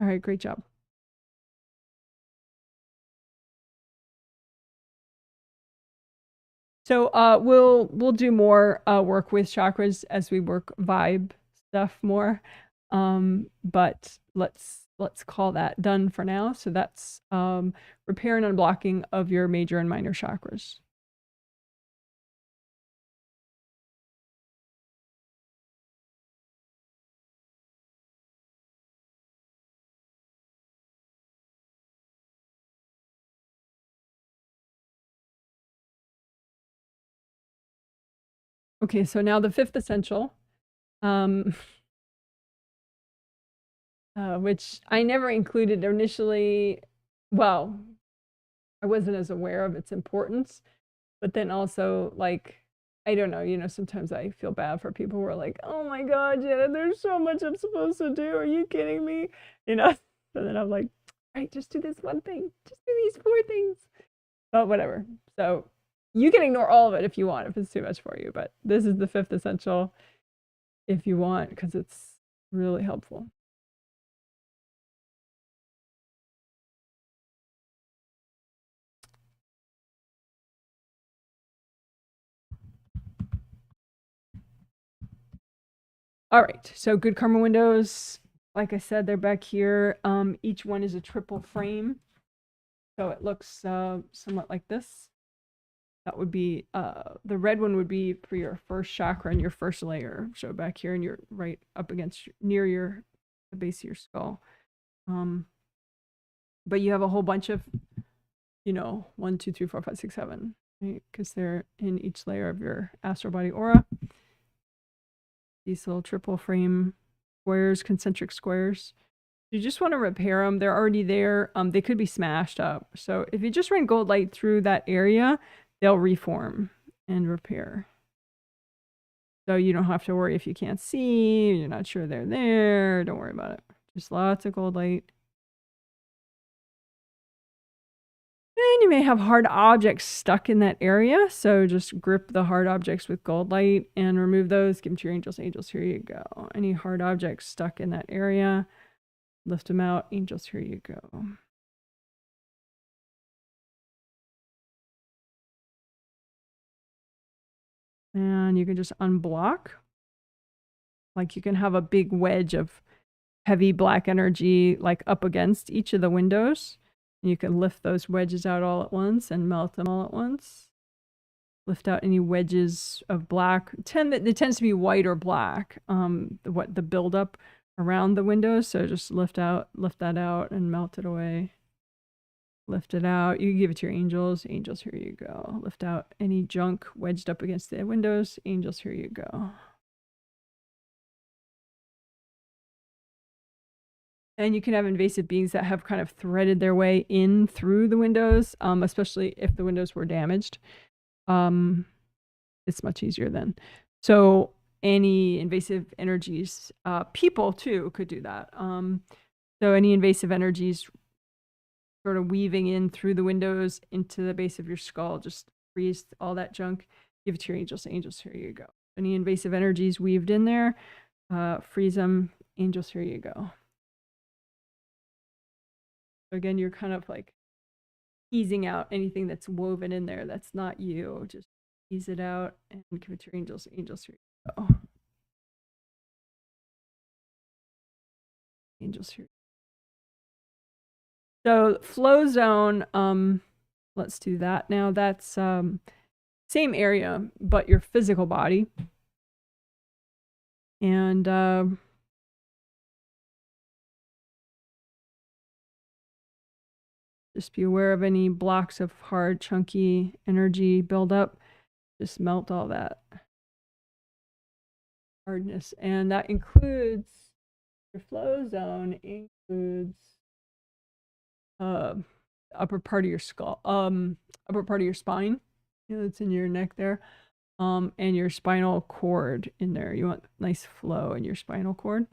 All right, great job. So we'll do more work with chakras as we work vibe stuff more. But let's call that done for now. So that's repair and unblocking of your major and minor chakras. Okay, so now the fifth essential, which I never included initially. Well, I wasn't as aware of its importance, but then also like, I don't know, you know, sometimes I feel bad for people who are like, oh my God, Janet, there's so much I'm supposed to do. Are you kidding me? You know, and then I'm like, all right, just do this one thing. Just do these 4 things. But whatever. So you can ignore all of it if you want, if it's too much for you. But this is the 5th essential if you want, because it's really helpful. All right, so good karma windows, like I said, they're back here. Each one is a triple frame. So it looks somewhat like this. That would be, the red one would be for your first chakra and your first layer. So back here and you're right up against, near the base of your skull. But you have a whole bunch of, you know, 1, 2, 3, 4, 5, 6, 7, right? Because they're in each layer of your astral body aura. These little triple frame squares, concentric squares. You just want to repair them. They're already there. They could be smashed up. So if you just run gold light through that area, they'll reform and repair. So you don't have to worry if you can't see, you're not sure they're there. Don't worry about it. Just lots of gold light. And you may have hard objects stuck in that area. So just grip the hard objects with gold light and remove those. Give them to your angels. Angels, here you go. Any hard objects stuck in that area, lift them out. Angels, here you go. And you can just unblock. Like you can have a big wedge of heavy black energy like up against each of the windows. And you can lift those wedges out all at once and melt them all at once. Lift out any wedges of black. It tends to be white or black, the buildup around the windows. So just lift that out and melt it away. Lift it out. You can give it to your angels. Angels, here you go. Lift out any junk wedged up against the windows. Angels, here you go. And you can have invasive beings that have kind of threaded their way in through the windows, especially if the windows were damaged. It's much easier then. So any invasive energies, people too could do that. So any invasive energies sort of weaving in through the windows into the base of your skull, just freeze all that junk, give it to your angels. Angels, here you go. Any invasive energies weaved in there, freeze them. Angels, here you go. So again, you're kind of like easing out anything that's woven in there that's not you. Just ease it out and give it to your angels. Angels, here you go. Angels, here. So flow zone, let's do that now. That's same area, but your physical body. And just be aware of any blocks of hard, chunky energy buildup. Just melt all that hardness. And that includes your flow zone, includes upper part of your skull, upper part of your spine. You know, it's in your neck there. And your spinal cord in there. You want nice flow in your spinal cord.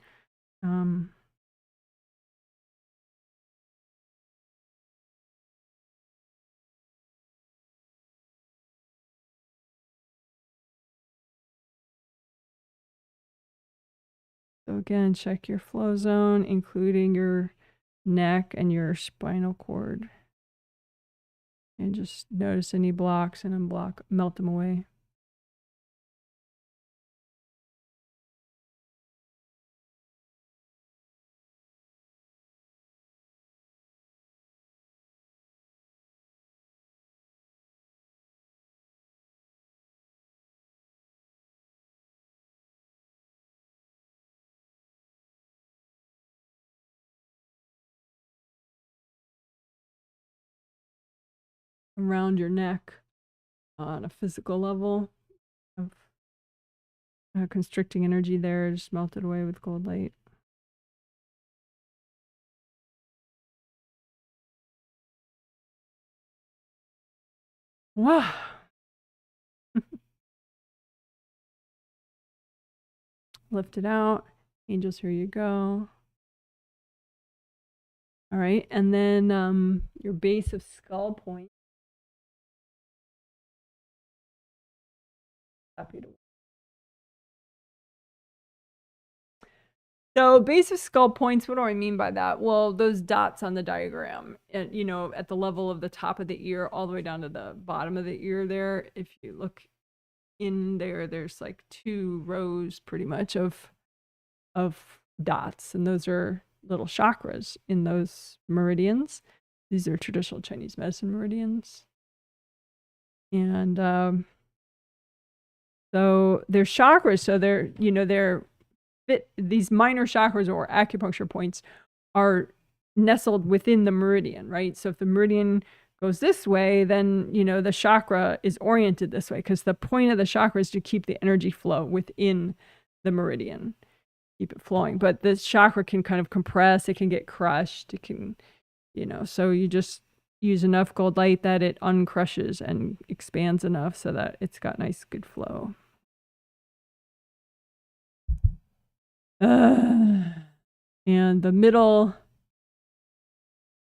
So again, check your flow zone, including your neck and your spinal cord. And just notice any blocks and unblock, melt them away. Around your neck on a physical level of constricting energy there, just melt it away with gold light. Wow. Lift it out. Angels, here you go. All right. And then your base of skull point. Happy to. So base of skull points, what do I mean by that? Well, those dots on the diagram, and you know, at the level of the top of the ear all the way down to the bottom of the ear there, if you look in there, there's like 2 rows pretty much of dots, and those are little chakras in those meridians. These are traditional Chinese medicine meridians. And so they're chakras, so they're, you know, these minor chakras or acupuncture points are nestled within the meridian, right? So if the meridian goes this way, then, you know, the chakra is oriented this way, because the point of the chakra is to keep the energy flow within the meridian, keep it flowing. But the chakra can kind of compress, it can get crushed, it can, you know, so you just use enough gold light that it uncrushes and expands enough so that it's got nice, good flow. And the middle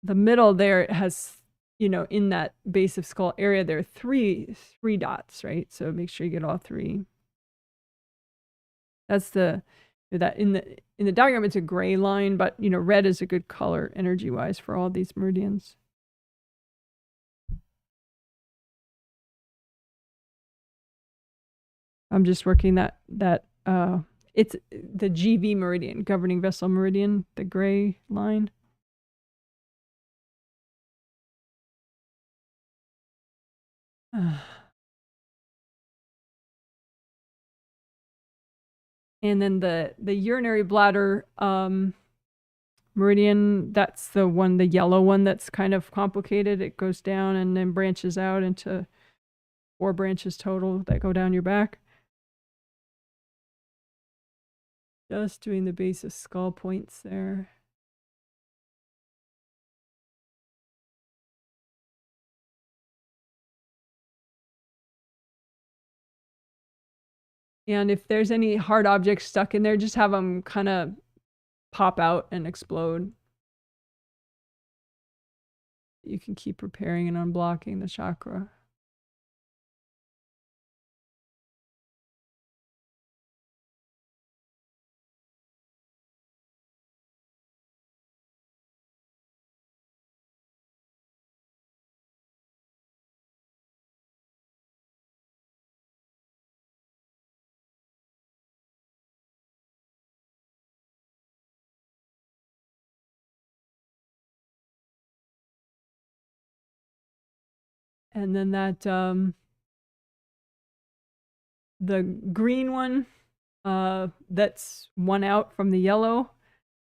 there, it has, you know, in that base of skull area, there are three dots, right? So make sure you get all 3. That's that in the diagram, it's a gray line, but you know, red is a good color energy wise for all these meridians. I'm just working that it's the GV meridian, governing vessel meridian, the gray line. And then the urinary bladder meridian, that's the one, the yellow one that's kind of complicated. It goes down and then branches out into 4 branches total that go down your back. Just doing the base of skull points there. And if there's any hard objects stuck in there, just have them kind of pop out and explode. You can keep repairing and unblocking the chakra. And then that, the green one, that's one out from the yellow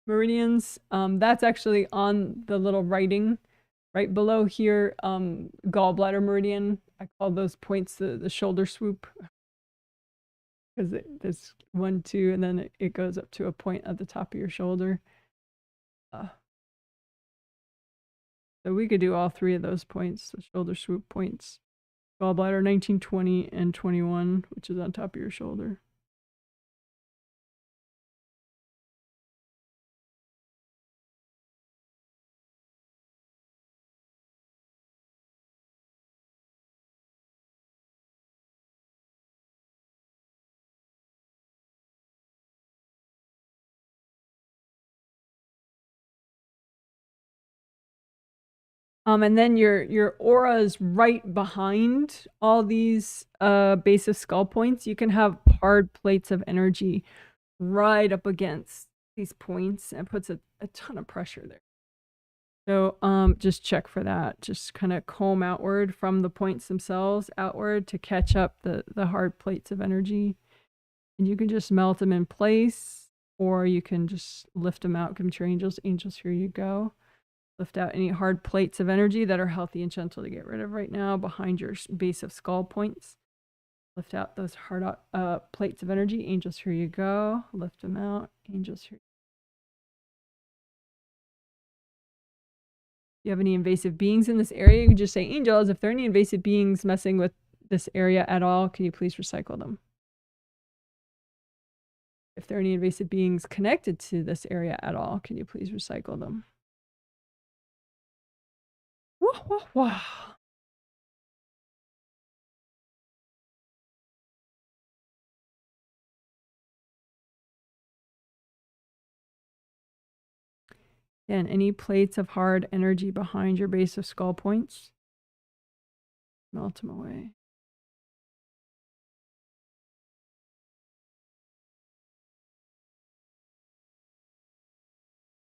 meridians, that's actually on the little writing right below here, gallbladder meridian. I call those points the shoulder swoop, because there's 1, 2, and then it goes up to a point at the top of your shoulder. So we could do all 3 of those points, the shoulder swoop points. Gallbladder 19, 20, and 21, which is on top of your shoulder. And then your aura is right behind all these base of skull points. You can have hard plates of energy right up against these points, and puts a ton of pressure there. So just check for that. Just kind of comb outward from the points themselves outward to catch up the hard plates of energy. And you can just melt them in place, or you can just lift them out, give them to your angels. Angels, here you go. Lift out any hard plates of energy that are healthy and gentle to get rid of right now behind your base of skull points. Lift out those hard plates of energy. Angels, here you go. Lift them out. Angels, here. If you have any invasive beings in this area, you can just say, angels, if there are any invasive beings messing with this area at all, can you please recycle them? If there are any invasive beings connected to this area at all, can you please recycle them? Wah, wah, wah. And any plates of hard energy behind your base of skull points, melt them away.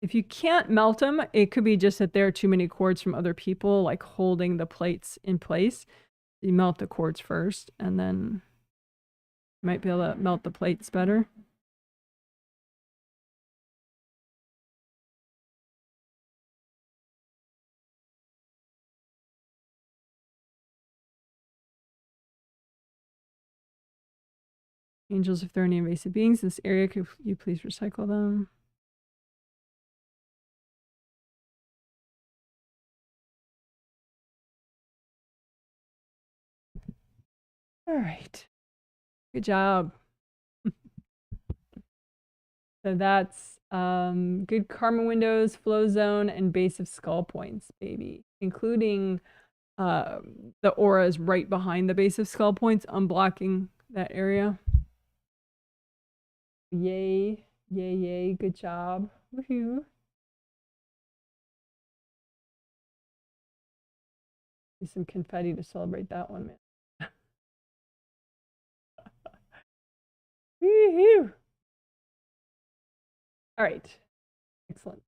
If you can't melt them, it could be just that there are too many cords from other people, like holding the plates in place. You melt the cords first, and then you might be able to melt the plates better. Angels, if there are any invasive beings in this area, could you please recycle them? All right. Good job. So that's good karma windows, flow zone, and base of skull points, baby. Including the auras right behind the base of skull points, unblocking that area. Yay, yay, yay, good job. Woohoo. Use some confetti to celebrate that one, man. Woohoo. All right. Excellent.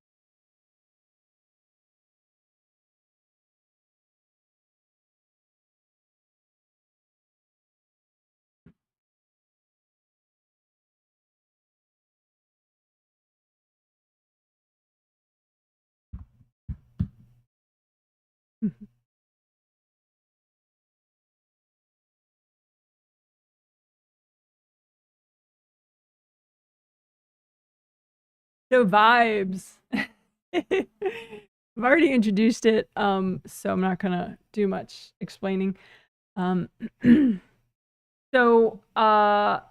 So vibes. I've already introduced it, so I'm not gonna do much explaining. Um, so the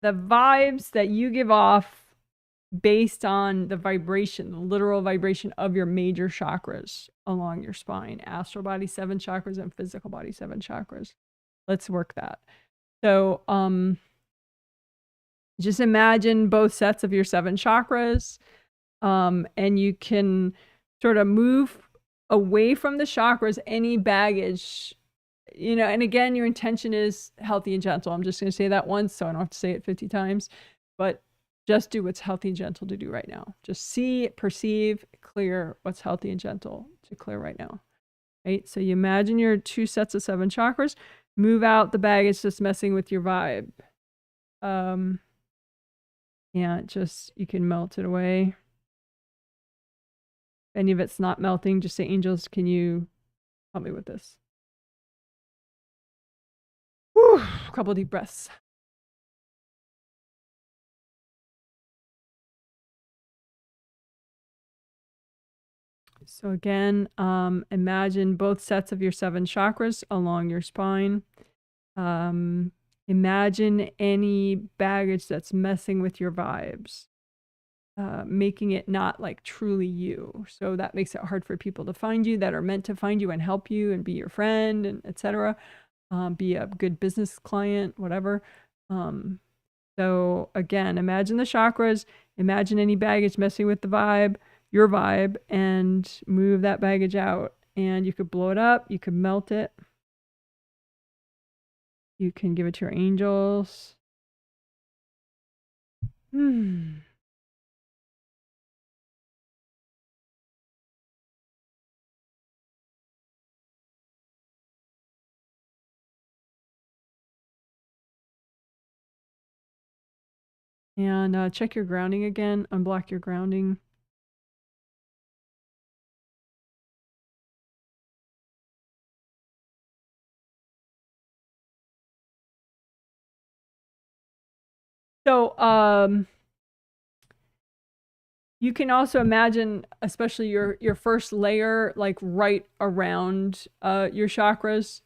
vibes that you give off based on the vibration, the literal vibration of your major chakras along your spine, astral body 7 chakras and physical body 7 chakras. Let's work that. So just imagine both sets of your 7 chakras, and you can sort of move away from the chakras any baggage, you know, and again, your intention is healthy and gentle. I'm just going to say that once so I don't have to say it 50 times, but just do what's healthy and gentle to do right now. Just see, perceive, clear what's healthy and gentle to clear right now. Right? So you imagine your 2 sets of 7 chakras, move out the baggage that's messing with your vibe. Yeah, just, you can melt it away. If any of it's not melting, just say, angels, can you help me with this? Whew, a couple deep breaths. So again, imagine both sets of your 7 chakras along your spine. Imagine any baggage that's messing with your vibes, making it not like truly you. So that makes it hard for people to find you that are meant to find you and help you and be your friend, and etc. Be a good business client, whatever. So again, imagine the chakras, imagine any baggage messing with the vibe, your vibe, and move that baggage out. And you could blow it up, you could melt it. You can give it to your angels. And check your grounding again, unblock your grounding. So you can also imagine, especially your first layer, like right around your chakras,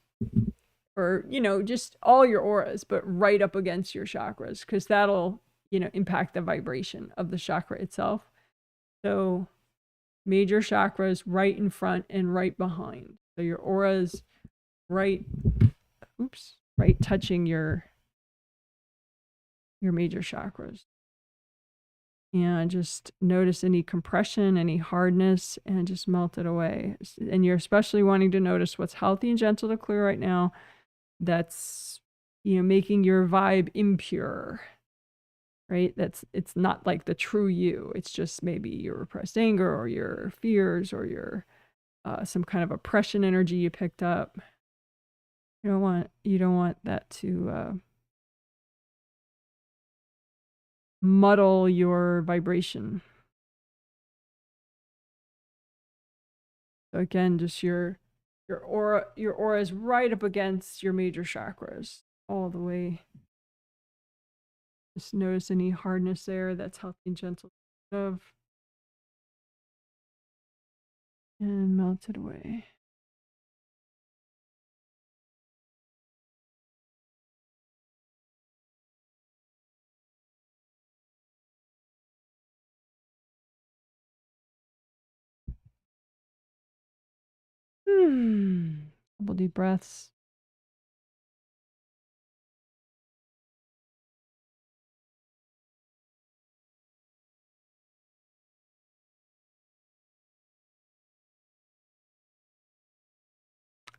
or, you know, just all your auras, but right up against your chakras, because that'll, you know, impact the vibration of the chakra itself. So major chakras right in front and right behind. So your aura's right, right touching your major chakras. And just notice any compression, any hardness, and just melt it away. And you're especially wanting to notice what's healthy and gentle to clear right now. That's, you know, making your vibe impure, right? It's not like the true you. It's just maybe your repressed anger or your fears or your some kind of oppression energy you picked up. You don't want that to muddle your vibration. So again, just your aura is right up against your major chakras all the way. Just notice any hardness there that's healthy and gentle of, and melt it away. Couple deep breaths.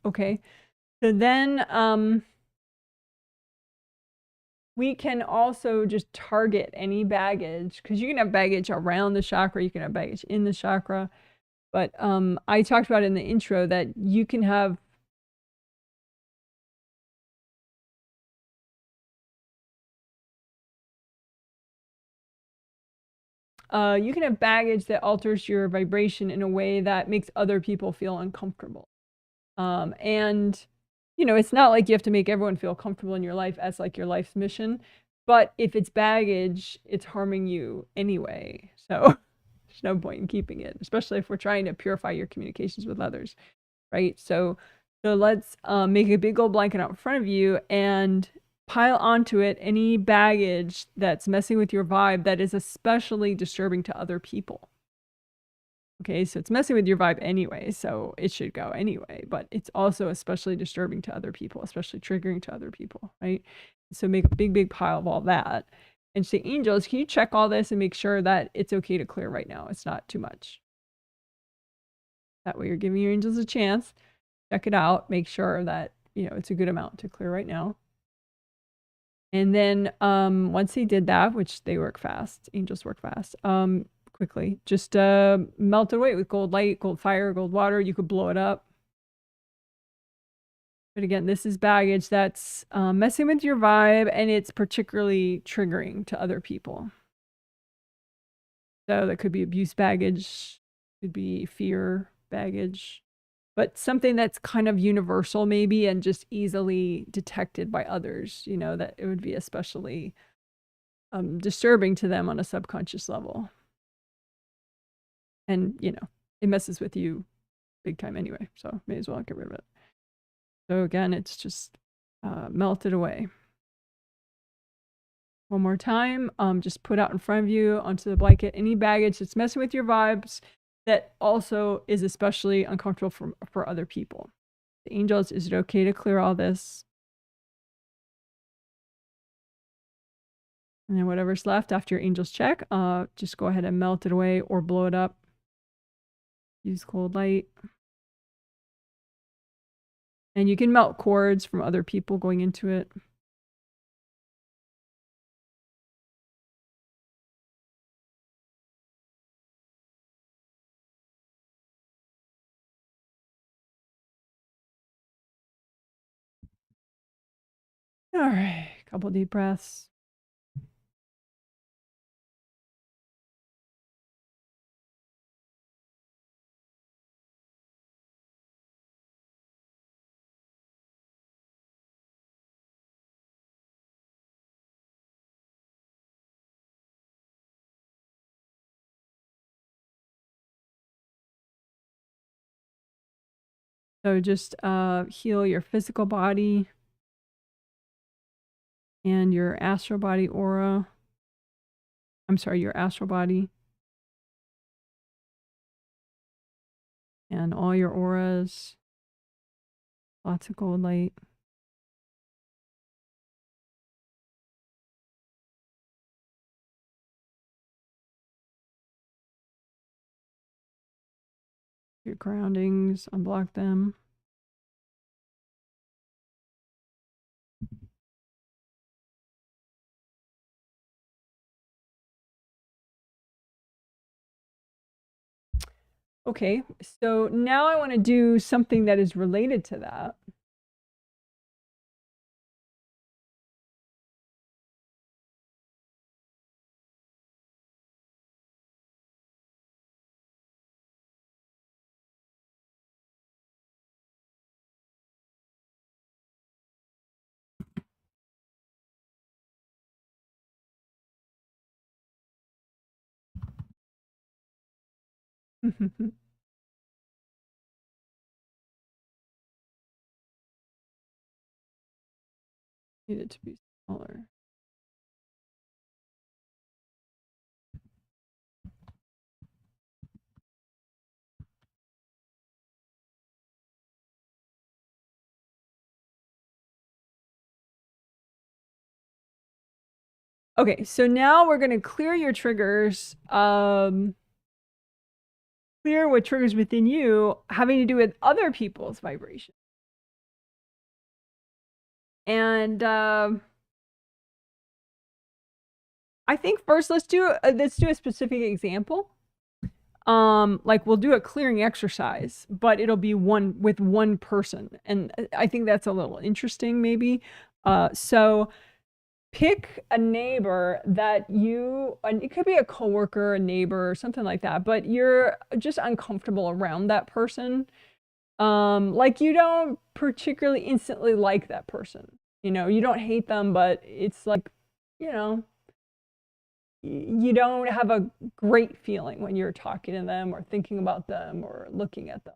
Okay, so then we can also just target any baggage, because you can have baggage around the chakra, you can have baggage in the chakra, but I talked about in the intro that you can have baggage that alters your vibration in a way that makes other people feel uncomfortable. And, you know, it's not like you have to make everyone feel comfortable in your life as like your life's mission. But if it's baggage, it's harming you anyway. So there's no point in keeping it, especially if we're trying to purify your communications with others, right? So let's make a big old blanket out in front of you and pile onto it any baggage that's messing with your vibe that is especially disturbing to other people. Okay, so it's messing with your vibe anyway, so it should go anyway, but it's also especially disturbing to other people, especially triggering to other people, right? So make a big, big pile of all that. And say, angels, can you check all this and make sure that it's okay to clear right now? It's not too much. That way you're giving your angels a chance. Check it out. Make sure that, you know, it's a good amount to clear right now. And then once they did that, which they work fast, angels work fast, quickly, just melt it away with gold light, gold fire, gold water. You could blow it up. But again, this is baggage that's messing with your vibe, and it's particularly triggering to other people. So that could be abuse baggage, could be fear baggage, but something that's kind of universal maybe and just easily detected by others, you know, that it would be especially disturbing to them on a subconscious level. And, you know, it messes with you big time anyway, so may as well get rid of it. So again, it's just melted away. One more time, just put out in front of you onto the blanket any baggage that's messing with your vibes that also is especially uncomfortable for other people. The angels, is it okay to clear all this? And then whatever's left after your angels check, just go ahead and melt it away or blow it up. Use cold light. And you can melt cords from other people going into it. All right, a couple deep breaths. So just heal your physical body and your astral body aura. I'm sorry, your astral body. And all your auras. Lots of gold light. Your groundings, unblock them. Okay, so now I want to do something that is related to that. Need it to be smaller. Okay, so now we're going to clear your triggers. Clear what triggers within you having to do with other people's vibration. And I think first let's do a specific example. Like we'll do a clearing exercise, but it'll be with one person, and I think that's a little interesting maybe. So pick a neighbor that it could be a coworker, a neighbor, or something like that, but you're just uncomfortable around that person. Like you don't particularly instantly like that person. You know, you don't hate them, but it's like, you know, you don't have a great feeling when you're talking to them or thinking about them or looking at them.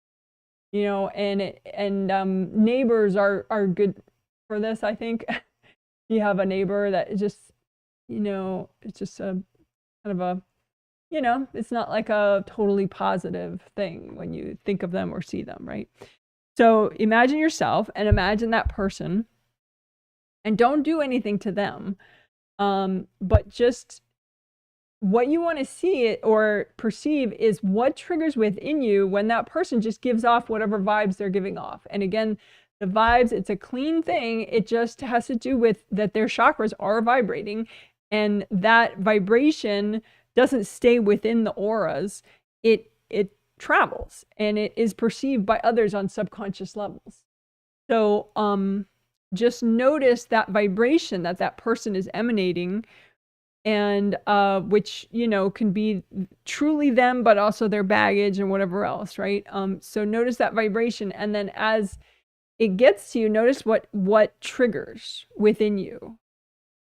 You know, and neighbors are good for this, I think. You have a neighbor that is just, you know, it's just a kind of a, you know, it's not like a totally positive thing when you think of them or see them, right? So imagine yourself and imagine that person, and don't do anything to them, but just what you want to see it or perceive is what triggers within you when that person just gives off whatever vibes they're giving off. And again, the vibes, it's a clean thing. It just has to do with that their chakras are vibrating, and that vibration doesn't stay within the auras. It travels and it is perceived by others on subconscious levels. So just notice that vibration that that person is emanating, and which, you know, can be truly them, but also their baggage and whatever else, right? So notice that vibration, and then as it gets to you, notice what triggers within you.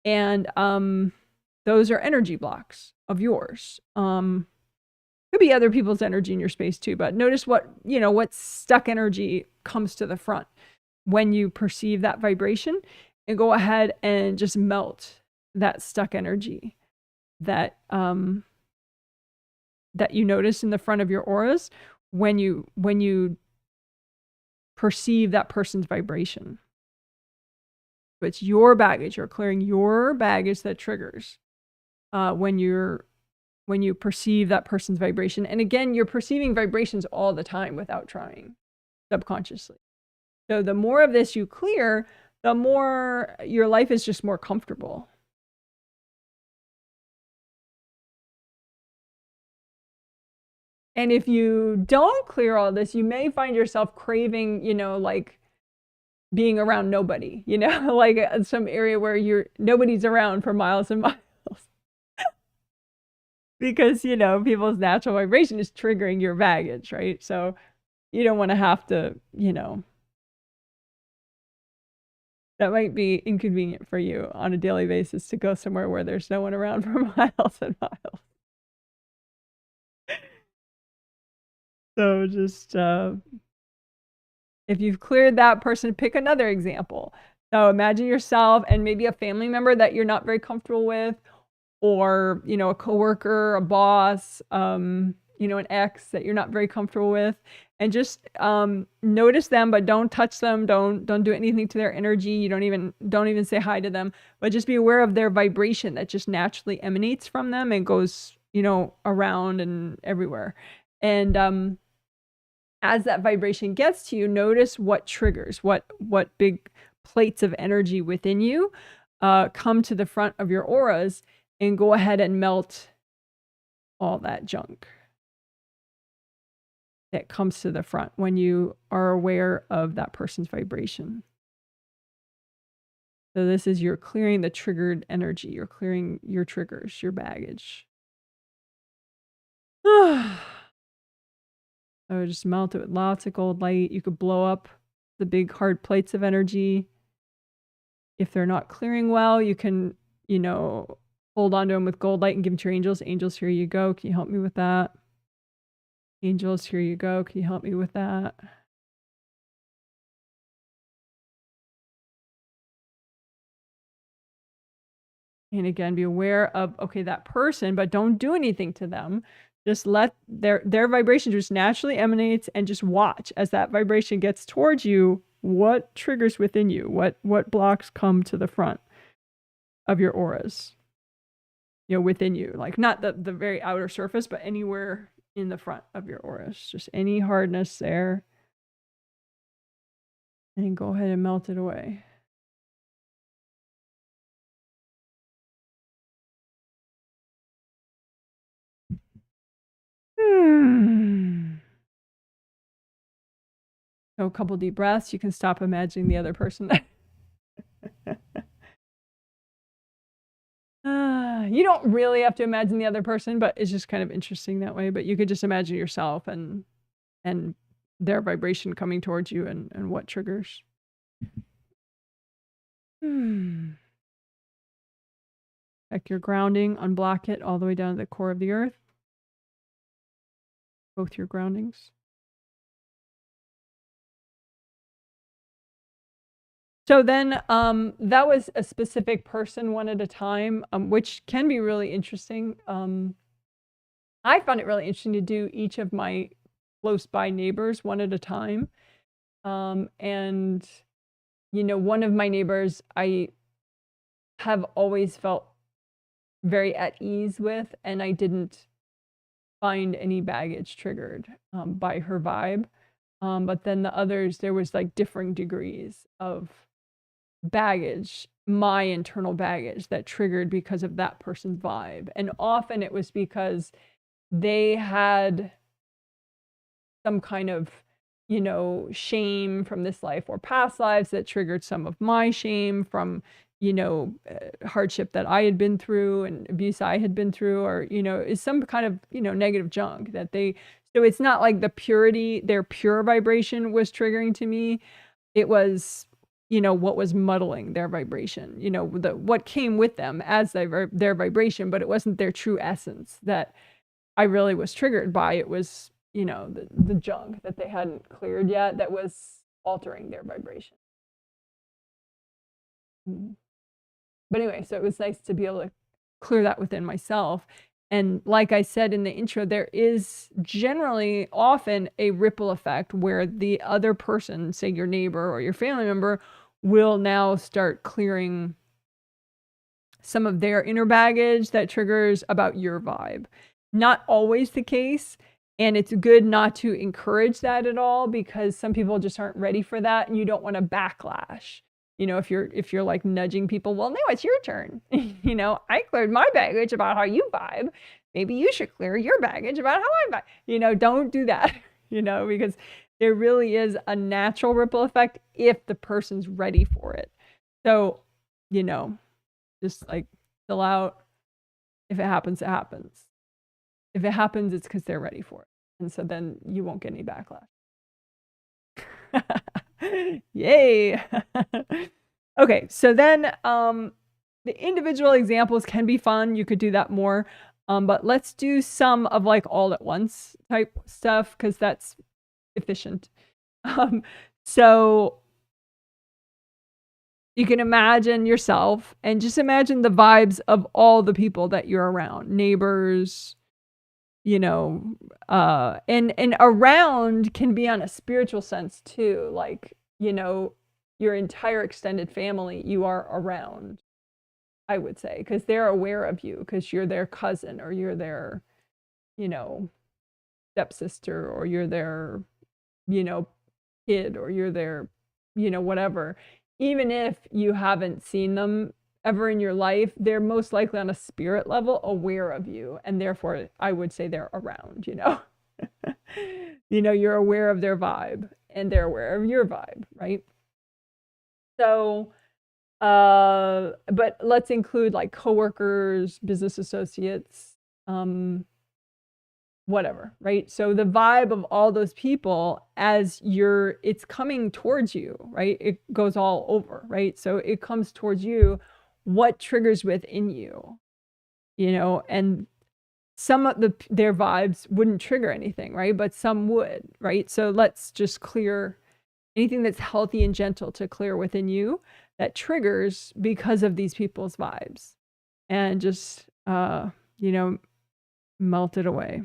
And those are energy blocks of yours. Could be other people's energy in your space too, but notice what, you know, what stuck energy comes to the front when you perceive that vibration, and go ahead and just melt that stuck energy that that you notice in the front of your auras when you perceive that person's vibration. So it's your baggage. You're clearing your baggage that triggers when you perceive that person's vibration. And again, you're perceiving vibrations all the time without trying, subconsciously. So the more of this you clear, the more your life is just more comfortable. And if you don't clear all this, you may find yourself craving, you know, like being around nobody, you know, like some area where nobody's around for miles and miles. Because, you know, people's natural vibration is triggering your baggage, right? So you don't want to have to, you know, that might be inconvenient for you on a daily basis to go somewhere where there's no one around for miles and miles. So just, if you've cleared that person, pick another example. So imagine yourself and maybe a family member that you're not very comfortable with, or, you know, a coworker, a boss, you know, an ex that you're not very comfortable with, and just notice them, but don't touch them. Don't do anything to their energy. You don't even say hi to them, but just be aware of their vibration that just naturally emanates from them and goes, you know, around and everywhere. And as that vibration gets to you, notice what triggers, what big plates of energy within you come to the front of your auras, and go ahead and melt all that junk that comes to the front when you are aware of that person's vibration. So this is, you're clearing the triggered energy. You're clearing your triggers, your baggage. So just melt it with lots of gold light. You could blow up the big hard plates of energy. If they're not clearing well, you can, you know, hold on to them with gold light and give them to your angels. Angels, here you go. Can you help me with that? Angels, here you go. Can you help me with that? And again, be aware of, okay, that person, but don't do anything to them. Just let their vibration just naturally emanates, and just watch as that vibration gets towards you, what triggers within you, what blocks come to the front of your auras, you know, within you, like not the very outer surface, but anywhere in the front of your auras, just any hardness there, and go ahead and melt it away. So a couple deep breaths, you can stop imagining the other person. You don't really have to imagine the other person, but it's just kind of interesting that way. But you could just imagine yourself and their vibration coming towards you and what triggers. Check your grounding, unblock it all the way down to the core of the earth. Both your groundings. So then that was a specific person one at a time, which can be really interesting. I found it really interesting to do each of my close by neighbors one at a time. And, you know, one of my neighbors I have always felt very at ease with, and I didn't find any baggage triggered by her vibe. But then the others, there was like differing degrees of baggage, my internal baggage that triggered because of that person's vibe. And often it was because they had some kind of, you know, shame from this life or past lives that triggered some of my shame from, you know, hardship that I had been through and abuse I had been through, or, you know, is some kind of, you know, negative junk that they, so it's not like the purity, their pure vibration was triggering to me. It was, you know, what was muddling their vibration, you know, what came with them as their vibration, but it wasn't their true essence that I really was triggered by. It was, you know, the junk that they hadn't cleared yet that was altering their vibration. But anyway, so it was nice to be able to clear that within myself. And like I said in the intro, there is generally often a ripple effect where the other person, say your neighbor or your family member, will now start clearing some of their inner baggage that triggers about your vibe. Not always the case. And it's good not to encourage that at all, because some people just aren't ready for that and you don't want to backlash. You know, if you're like nudging people, well, now it's your turn. You know, I cleared my baggage about how you vibe. Maybe you should clear your baggage about how I vibe. You know, don't do that, you know, because there really is a natural ripple effect if the person's ready for it. So, you know, just like chill out. If it happens, it happens. If it happens, it's because they're ready for it. And so then you won't get any backlash. Yay. Okay, so then the individual examples can be fun. You could do that more. But let's do some of like all at once type stuff, because that's efficient. So you can imagine yourself and just imagine the vibes of all the people that you're around, neighbors, you know, and around can be on a spiritual sense too. Like, you know, your entire extended family, you are around, I would say, because they're aware of you, because you're their cousin, or you're their, you know, stepsister, or you're their, you know, kid, or you're their, you know, whatever. Even if you haven't seen them ever in your life, they're most likely on a spirit level aware of you, and therefore I would say they're around, you know. You know, you're aware of their vibe and they're aware of your vibe, right? So but let's include like coworkers, business associates, whatever, right? So the vibe of all those people, as it's coming towards you, right? It goes all over, right? So it comes towards you, what triggers within you, you know, and some of their vibes wouldn't trigger anything, right? But some would, right? So let's just clear anything that's healthy and gentle to clear within you that triggers because of these people's vibes, and just, you know, melt it away.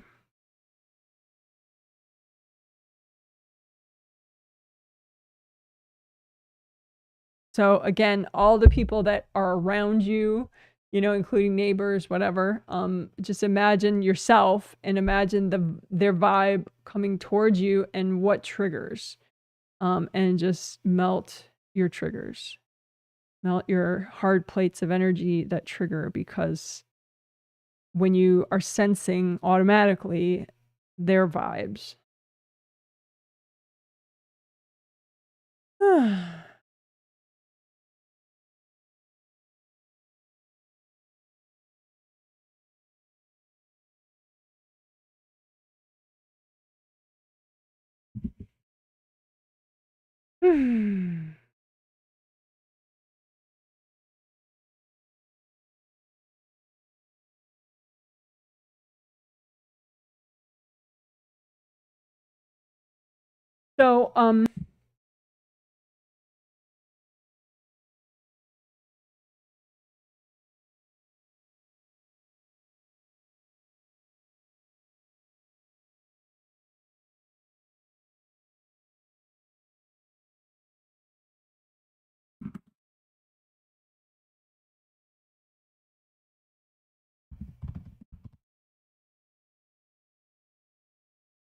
So again, all the people that are around you, you know, including neighbors, whatever, just imagine yourself and imagine their vibe coming towards you and what triggers, and just melt your triggers. Melt your hard plates of energy that trigger, because when you are sensing automatically their vibes. So,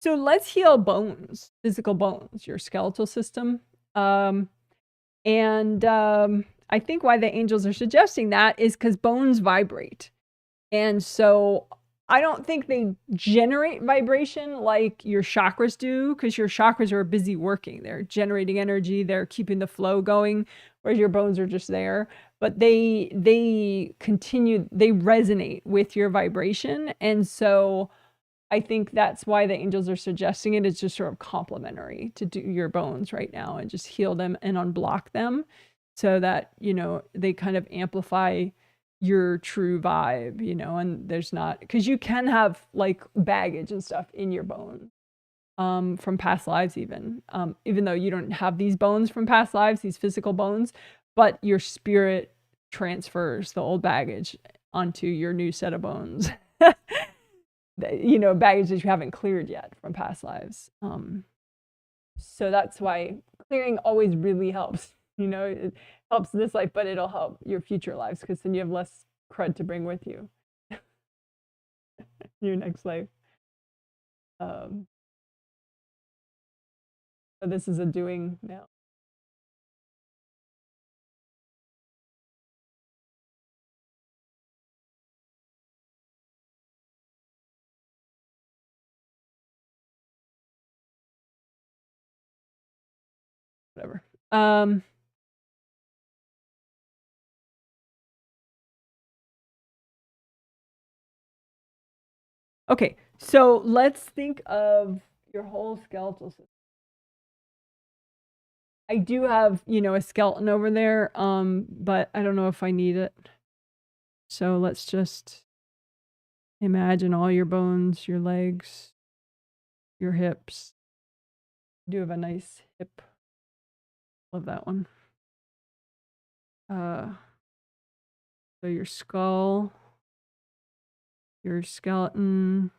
so let's heal bones, physical bones, your skeletal system. I think why the angels are suggesting that is because bones vibrate. And so I don't think they generate vibration like your chakras do, because your chakras are busy working. They're generating energy, they're keeping the flow going, whereas your bones are just there. But they continue, they resonate with your vibration. And so I think that's why the angels are suggesting it. It's just sort of complementary to do your bones right now and just heal them and unblock them so that, you know, they kind of amplify your true vibe, you know, and there's not, because you can have like baggage and stuff in your bones from past lives, even though you don't have these bones from past lives, these physical bones, but your spirit transfers the old baggage onto your new set of bones. You know, baggage that you haven't cleared yet from past lives. So that's why clearing always really helps. You know, it helps this life, but it'll help your future lives because then you have less crud to bring with you your next life. So this is a doing now. Whatever. Okay, so let's think of your whole skeletal system. I do have, you know, a skeleton over there, but I don't know if I need it. So let's just imagine all your bones, your legs, your hips. You do have a nice hip. Love that one. So your skull, your skeleton,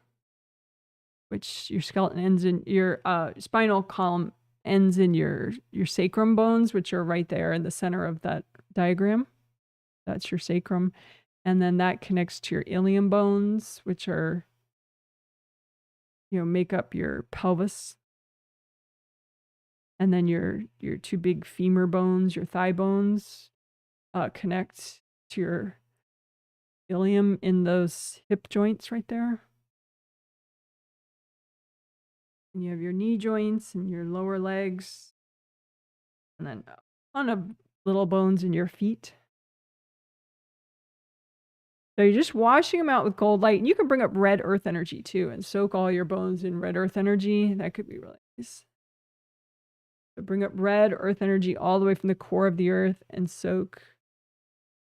which your skeleton ends in your spinal column ends in your sacrum bones, which are right there in the center of that diagram. That's your sacrum. And then that connects to your ilium bones, which are, you know, make up your pelvis. And then your two big femur bones, your thigh bones, connect to your ilium in those hip joints right there. And you have your knee joints and your lower legs. And then a ton of little bones in your feet. So you're just washing them out with gold light. And you can bring up red earth energy too and soak all your bones in red earth energy. That could be really nice. So bring up red earth energy all the way from the core of the earth and soak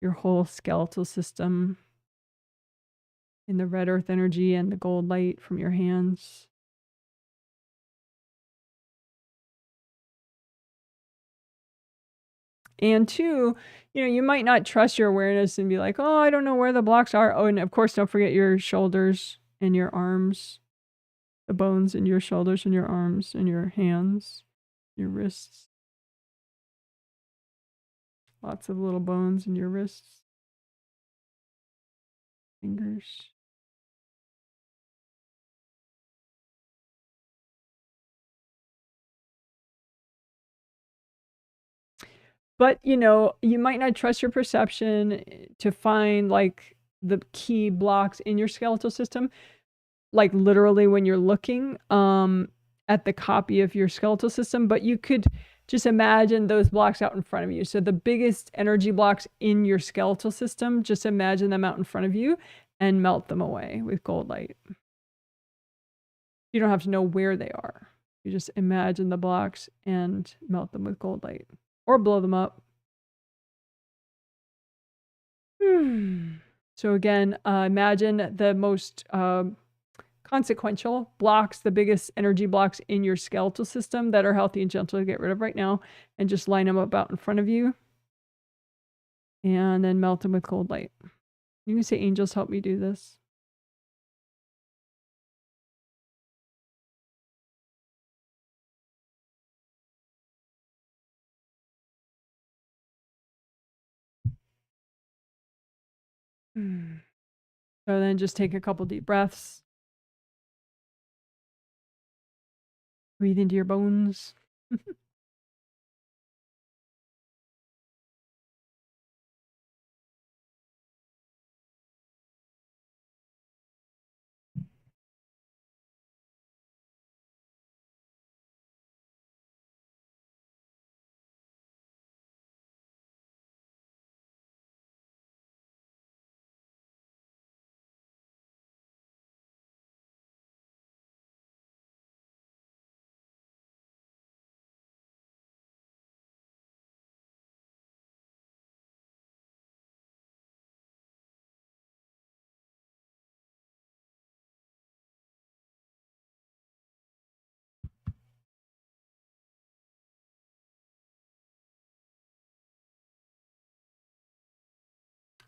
your whole skeletal system in the red earth energy and the gold light from your hands. And two, you know, you might not trust your awareness and be like, oh, I don't know where the blocks are. Oh, and of course, don't forget your shoulders and your arms, the bones in your shoulders and your arms and your hands, your wrists. Lots of little bones in your wrists, fingers. But, you know, you might not trust your perception to find like the key blocks in your skeletal system, like literally when you're looking at the copy of your skeletal system, but you could just imagine those blocks out in front of you. So the biggest energy blocks in your skeletal system, just imagine them out in front of you and melt them away with gold light. You don't have to know where they are. You just imagine the blocks and melt them with gold light or blow them up. So again, imagine the most consequential blocks, the biggest energy blocks in your skeletal system that are healthy and gentle to get rid of right now, and just line them up out in front of you. And then melt them with cold light. You can say, angels, help me do this. So then just take a couple deep breaths. Breathe into your bones.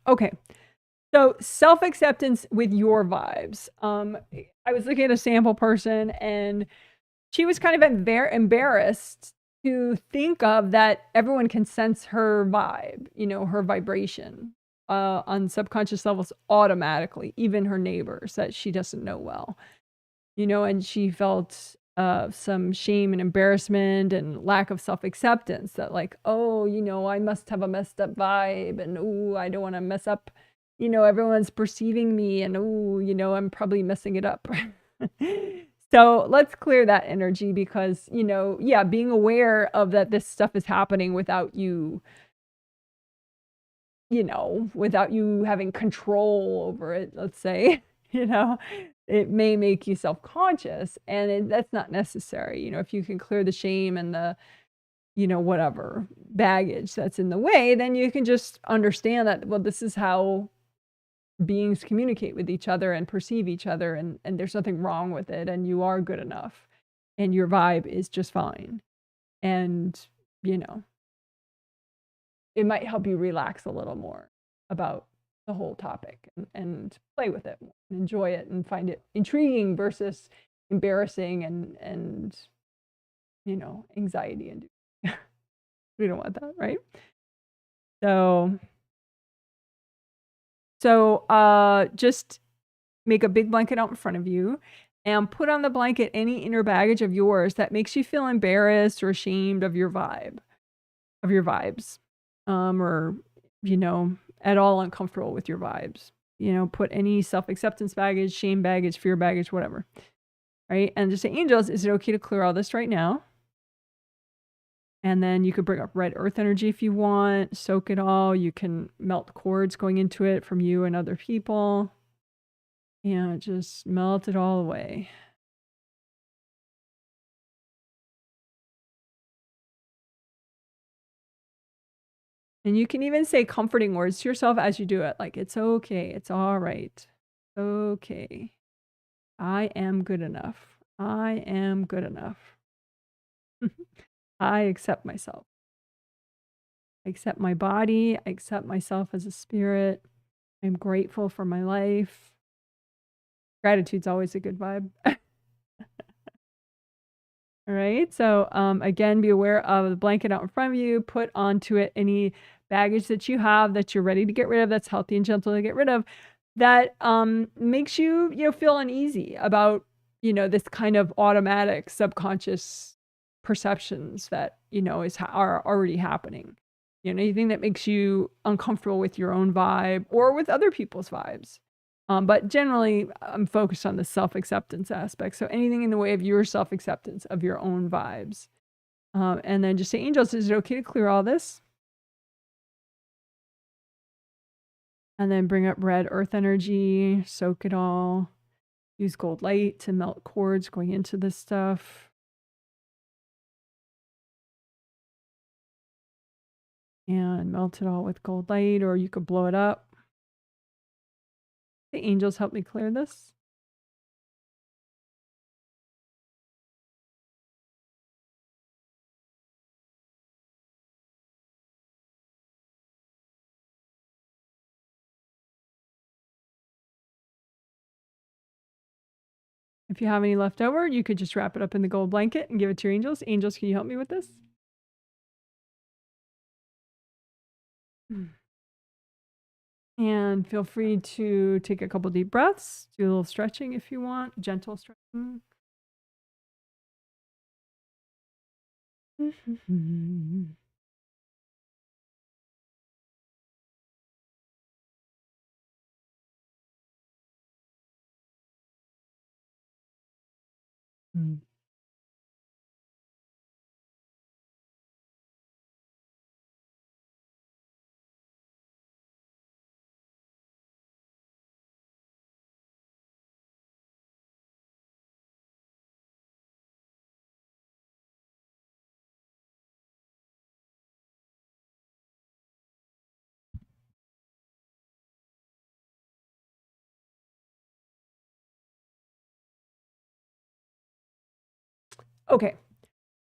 Okay. So self-acceptance with your vibes. I was looking at a sample person and she was kind of embarrassed to think of that everyone can sense her vibe, you know, her vibration on subconscious levels automatically, even her neighbors that she doesn't know well, you know, and she felt some shame and embarrassment and lack of self-acceptance that like, oh, you know, I must have a messed up vibe and oh, I don't want to mess up, you know, everyone's perceiving me and oh, you know, I'm probably messing it up. So let's clear that energy because, you know, yeah, being aware of that this stuff is happening without you, you know, without you having control over it, let's say, you know, it may make you self-conscious and that's not necessary. You know, if you can clear the shame and the, you know, whatever baggage that's in the way, then you can just understand that, well, this is how beings communicate with each other and perceive each other, and there's nothing wrong with it, and you are good enough, and your vibe is just fine. And, you know, it might help you relax a little more about the whole topic and play with it, and enjoy it, and find it intriguing versus embarrassing and you know, anxiety and we don't want that, right? So just make a big blanket out in front of you and put on the blanket any inner baggage of yours that makes you feel embarrassed or ashamed of your vibe, of your vibes, or, you know, at all uncomfortable with your vibes. You know, put any self-acceptance baggage, shame baggage, fear baggage, whatever, right? And just say, angels, is it okay to clear all this right now? And then you could bring up red earth energy if you want, soak it all. You can melt cords going into it from you and other people. And just melt it all away. And you can even say comforting words to yourself as you do it. Like, it's okay. It's all right. Okay. I am good enough. I am good enough. I accept myself. I accept my body. I accept myself as a spirit. I'm grateful for my life. Gratitude's always a good vibe. All right. So again, be aware of the blanket out in front of you. Put onto it any baggage that you have that you're ready to get rid of, that's healthy and gentle to get rid of, that makes you, you know, feel uneasy about, you know, this kind of automatic subconscious perceptions that, you know, are already happening. You know, anything that makes you uncomfortable with your own vibe or with other people's vibes. But generally, I'm focused on the self-acceptance aspect. So anything in the way of your self-acceptance of your own vibes. And then just say, angels, is it okay to clear all this? And then bring up red earth energy, soak it all. Use gold light to melt cords going into this stuff. and melt it all with gold light, or you could blow it up. The angels help me clear this. If you have any left over, you could just wrap it up in the gold blanket and give it to your angels. Angels, can you help me with this? And feel free to take a couple deep breaths, do a little stretching if you want, gentle stretching. Okay,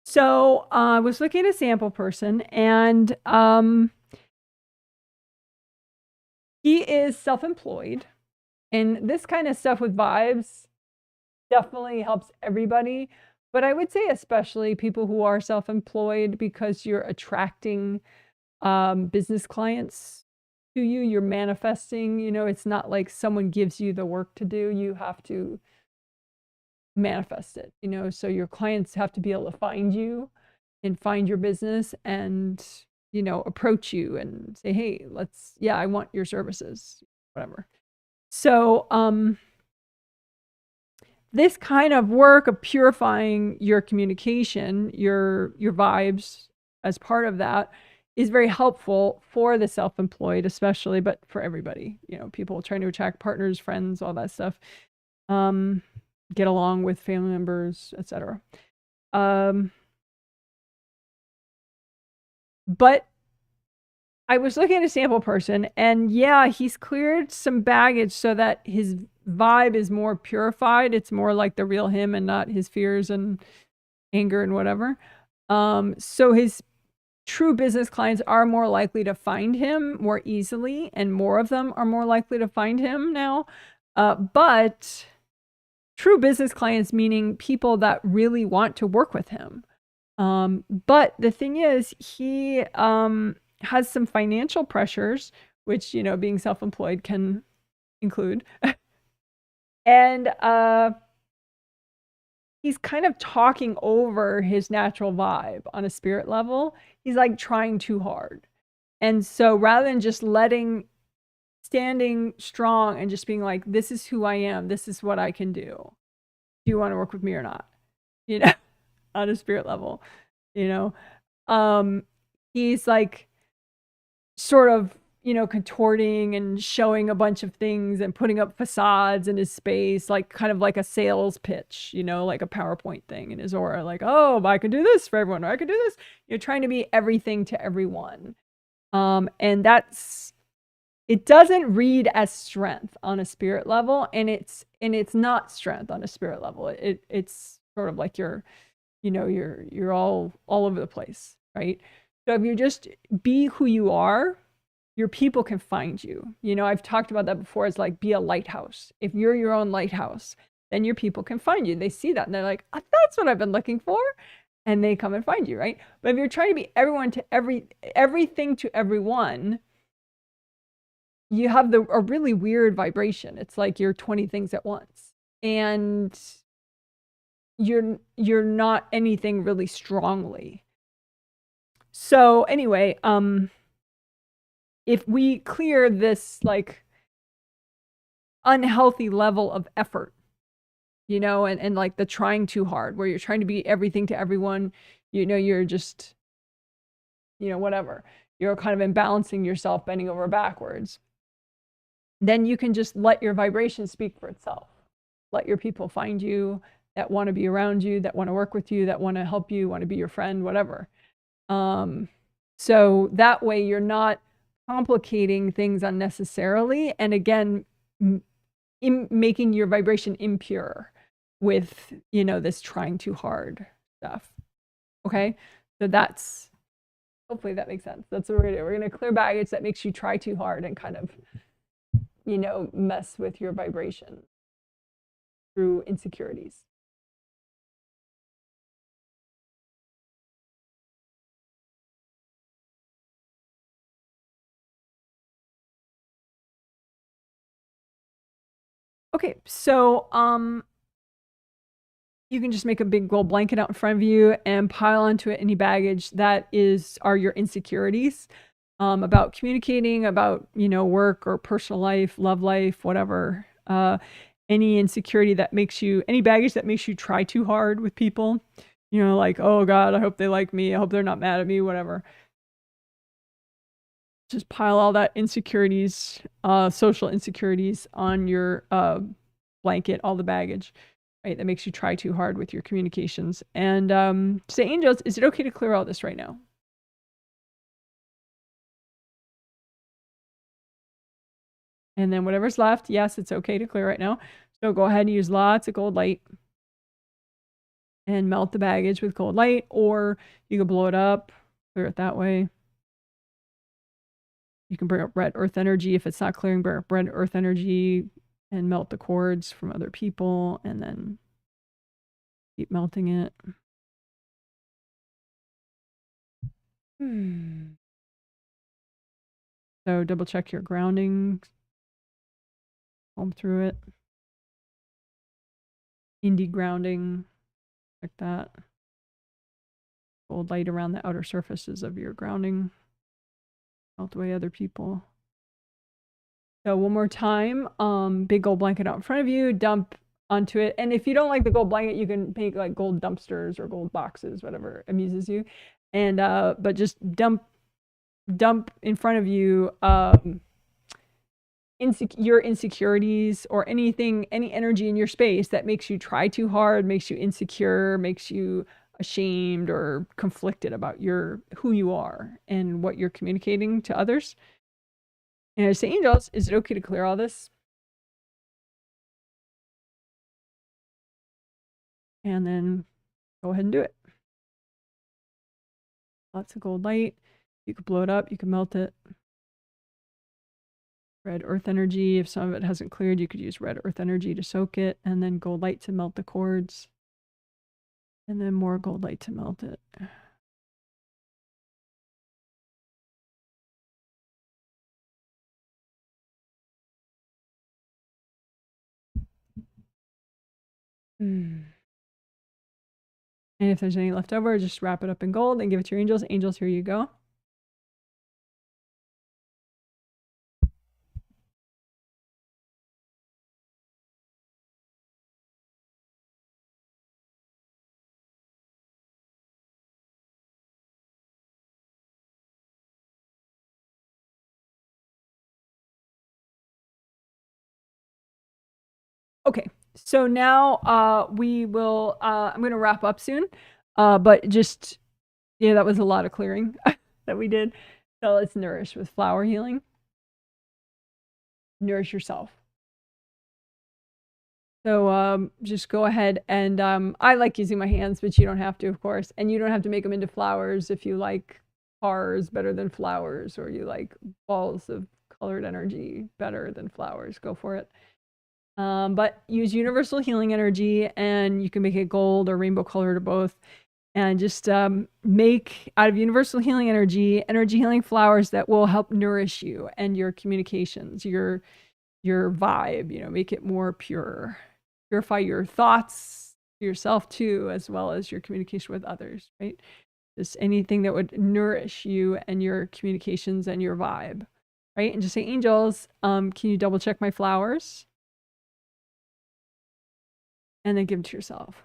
so I was looking at a sample person, and he is self-employed, and this kind of stuff with vibes definitely helps everybody, but I would say especially people who are self-employed, because you're attracting business clients to you. You're manifesting, you know, it's not like someone gives you the work to do. You have to manifest it, you know, so your clients have to be able to find you and find your business and, you know, approach you and say, hey, yeah, I want your services, whatever. So this kind of work of purifying your communication, your vibes as part of that, is very helpful for the self-employed, especially, but for everybody, you know, people trying to attract partners, friends, all that stuff, get along with family members, etc. But I was looking at a sample person, and yeah, he's cleared some baggage so that his vibe is more purified. It's more like the real him and not his fears and anger and whatever. So his true business clients are more likely to find him more easily, and more of them are more likely to find him now. But true business clients, meaning people that really want to work with him. But the thing is, he has some financial pressures, which, you know, being self-employed can include. And he's kind of talking over his natural vibe on a spirit level. He's like trying too hard. And so rather than just standing strong and just being like, this is who I am, this is what I can do. Do you want to work with me or not? You know, on a spirit level, you know, he's like sort of, you know, contorting and showing a bunch of things and putting up facades in his space, like kind of like a sales pitch, you know, like a PowerPoint thing in his aura, like, oh, I can do this for everyone, or I can do this. You're trying to be everything to everyone. And it doesn't read as strength on a spirit level, and it's not strength on a spirit level. It's sort of like you're all over the place, right? So if you just be who you are, your people can find you. You know, I've talked about that before. It's like, be a lighthouse. If you're your own lighthouse, then your people can find you. They see that and they're like, oh, that's what I've been looking for. And they come and find you, right? But if you're trying to be everyone to everything to everyone, you have a really weird vibration. It's like you're 20 things at once. And you're not anything really strongly. So anyway, if we clear this like unhealthy level of effort, you know, and like the trying too hard, where you're trying to be everything to everyone, you know, you're just, you know, whatever, you're kind of imbalancing yourself, bending over backwards, then you can just let your vibration speak for itself. Let your people find you that want to be around you, that want to work with you, that want to help you, want to be your friend, whatever. So that way you're not complicating things unnecessarily. And again, making your vibration impure with, you know, this trying too hard stuff. Okay. So that's, hopefully that makes sense. That's what we're gonna do. We're gonna clear baggage that makes you try too hard and kind of, you know, mess with your vibration through insecurities. Okay, so you can just make a big gold blanket out in front of you and pile onto it any baggage that are your insecurities about communicating, about, you know, work or personal life, love life, whatever. Any insecurity that makes you, any baggage that makes you try too hard with people, you know, like, oh God, I hope they like me. I hope they're not mad at me, whatever. Just pile all that insecurities, social insecurities on your blanket, all the baggage, right? That makes you try too hard with your communications. And say, angels, is it okay to clear all this right now? And then whatever's left, yes, it's okay to clear right now. So go ahead and use lots of gold light and melt the baggage with gold light, or you can blow it up, clear it that way. You can bring up red earth energy. If it's not clearing, bring up red earth energy and melt the cords from other people, and then keep melting it. So double check your grounding. Comb through it. Indie grounding, like that. Gold light around the outer surfaces of your grounding. Melt away other people. So one more time, big gold blanket out in front of you, dump onto it. And if you don't like the gold blanket, you can make like gold dumpsters or gold boxes, whatever amuses you. And but just dump in front of you your insecurities or anything, any energy in your space that makes you try too hard, makes you insecure, makes you ashamed or conflicted about who you are and what you're communicating to others. And I say, angels, is it okay to clear all this? And then go ahead and do it. Lots of gold light. You could blow it up, you can melt it. Red earth energy, if some of it hasn't cleared, you could use red earth energy to soak it, and then gold light to melt the cords. And then more gold light to melt it. And if there's any left over, just wrap it up in gold and give it to your angels. Angels, here you go. Okay, so now we will, I'm going to wrap up soon, but just, yeah, that was a lot of clearing that we did. So let's nourish with flower healing. Nourish yourself. So just go ahead and I like using my hands, but you don't have to, of course. And you don't have to make them into flowers if you like cars better than flowers, or you like balls of colored energy better than flowers. Go for it. But use universal healing energy, and you can make it gold or rainbow colored or both. And just make out of universal healing energy healing flowers that will help nourish you and your communications, your vibe, you know, make it more pure. Purify your thoughts, yourself too, as well as your communication with others, right? Just anything that would nourish you and your communications and your vibe, right? And just say, angels, can you double check my flowers? And then give them to yourself.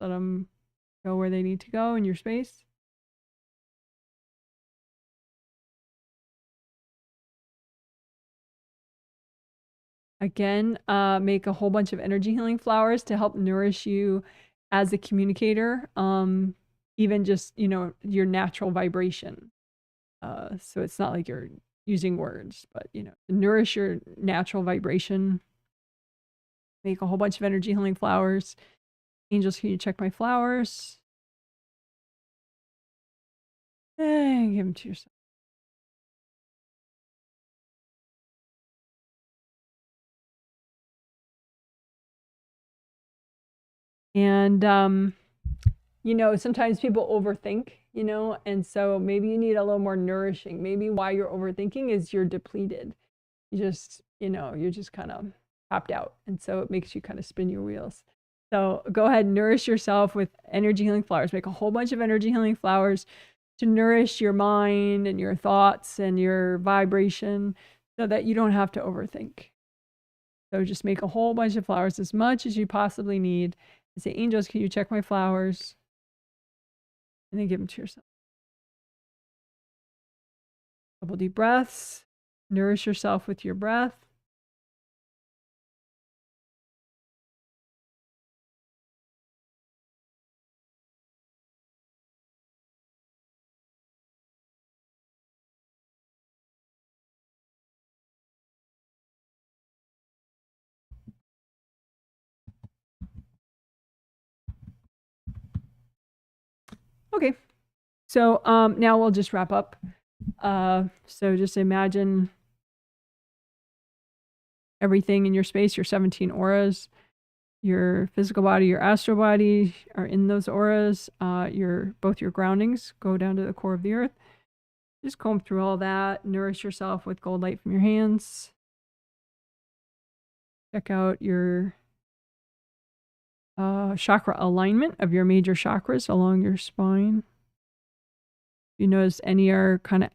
Let them go where they need to go in your space. Again, make a whole bunch of energy healing flowers to help nourish you as a communicator. Even just, you know, your natural vibration. So it's not like you're using words, but nourish your natural vibration. Make a whole bunch of energy healing flowers. Angels, can you check my flowers? And give them to yourself. And, sometimes people overthink, and so maybe you need a little more nourishing. Maybe why you're overthinking is you're depleted. You're just kind of tapped out. And so it makes you kind of spin your wheels. So go ahead and nourish yourself with energy healing flowers. Make a whole bunch of energy healing flowers to nourish your mind and your thoughts and your vibration so that you don't have to overthink. So just make a whole bunch of flowers, as much as you possibly need. And say, angels, can you check my flowers? And then give them to yourself. Couple deep breaths. Nourish yourself with your breath. Okay, so now we'll just wrap up. So just imagine everything in your space, your 17 auras, your physical body, your astral body are in those auras. Both your groundings go down to the core of the earth. Just comb through all that. Nourish yourself with gold light from your hands. Check out your chakra alignment of your major chakras along your spine. If you notice any are kind of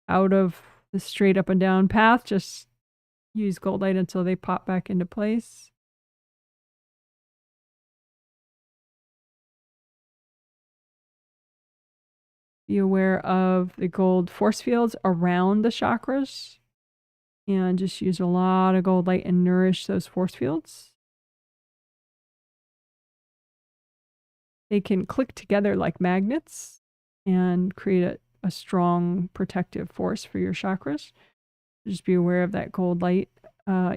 out of the straight up and down path, just use gold light until they pop back into place. Be aware of the gold force fields around the chakras, and just use a lot of gold light and nourish those force fields. They can click together like magnets and create a strong protective force for your chakras. Just be aware of that gold light,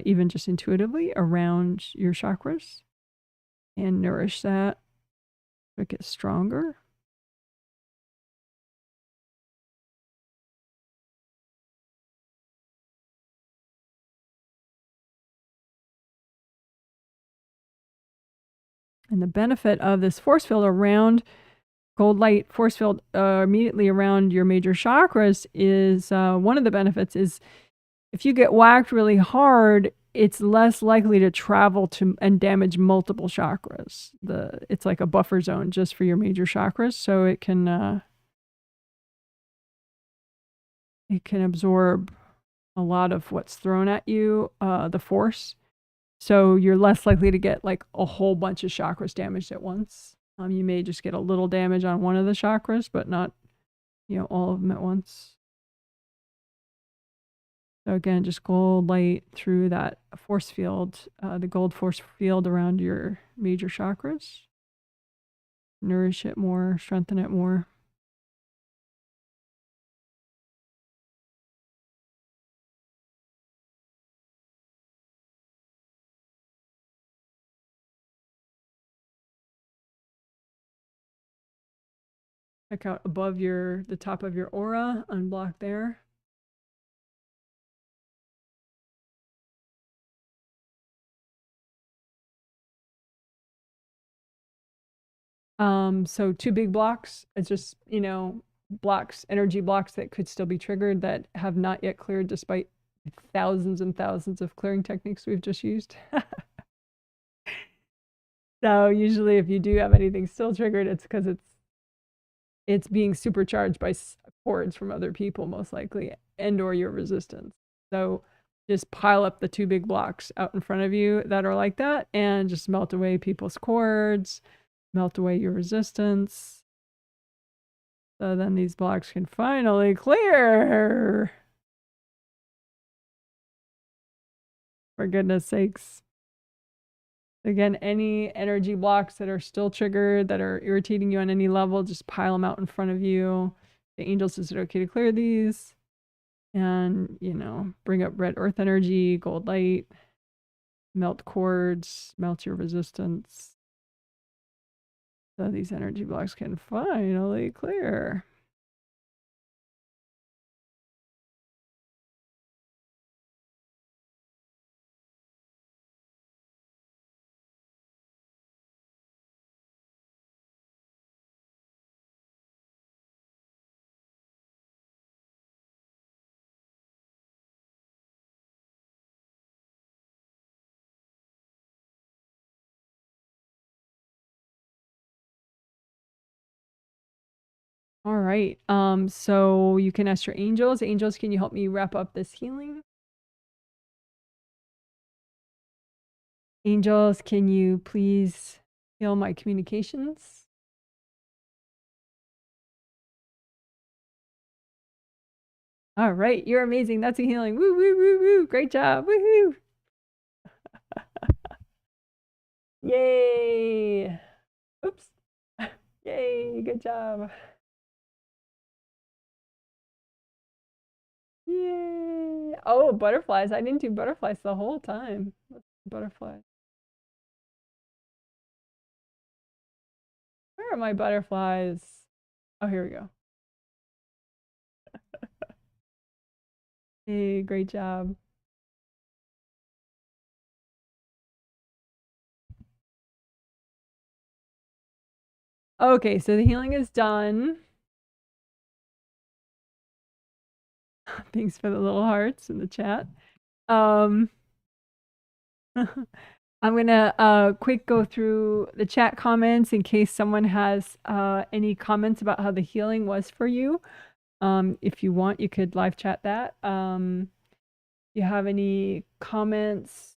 even just intuitively around your chakras, and nourish that so it gets stronger. And the benefit of this force field around gold light force field immediately around your major chakras is one of the benefits is if you get whacked really hard, it's less likely to travel to and damage multiple chakras. It's like a buffer zone just for your major chakras, so it can absorb a lot of what's thrown at you, the force. So you're less likely to get like a whole bunch of chakras damaged at once. You may just get a little damage on one of the chakras, but not, all of them at once. So again, just gold light through that force field, the gold force field around your major chakras. Nourish it more, strengthen it more. Check out above the top of your aura, unblock there. So 2 big blocks. It's just, energy blocks that could still be triggered that have not yet cleared despite thousands and thousands of clearing techniques we've just used. So usually if you do have anything still triggered, it's because it's being supercharged by cords from other people, most likely, and or your resistance. So just pile up the 2 big blocks out in front of you that are like that and just melt away people's cords, melt away your resistance. So then these blocks can finally clear. For goodness sakes. Again, any energy blocks that are still triggered, that are irritating you on any level, just pile them out in front of you. the angels, is it okay to clear these? And, you know, bring up red earth energy, gold light, melt cords, melt your resistance. So these energy blocks can finally clear. All right. So you can ask your angels. Angels, can you help me wrap up this healing? Angels, can you please heal my communications? All right, you're amazing. That's a healing. Woo, woo, woo, woo. Great job. Woohoo. Yay. Oops. Yay, good job. Yay. Oh, butterflies. I didn't do butterflies the whole time. Butterflies. Where are my butterflies? Oh, here we go. Hey, great job. Okay, so the healing is done. Thanks for the little hearts in the chat. I'm gonna quick go through the chat comments in case someone has any comments about how the healing was for you. If you want, you could live chat that. You have any comments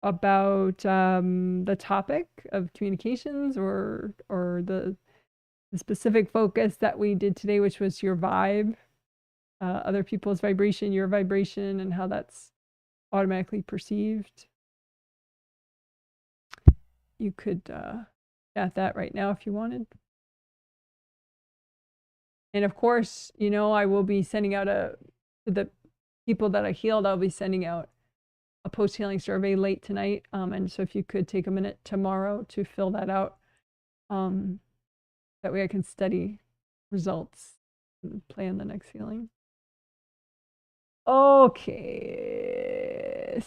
about the topic of communications or the specific focus that we did today, which was your vibe, other people's vibration, your vibration, and how that's automatically perceived? You could chat that right now if you wanted. And of course, you know, I will be sending out to the people that I healed, I'll be sending out a post-healing survey late tonight. And so if you could take a minute tomorrow to fill that out, that way I can study results and plan the next healing. Okay.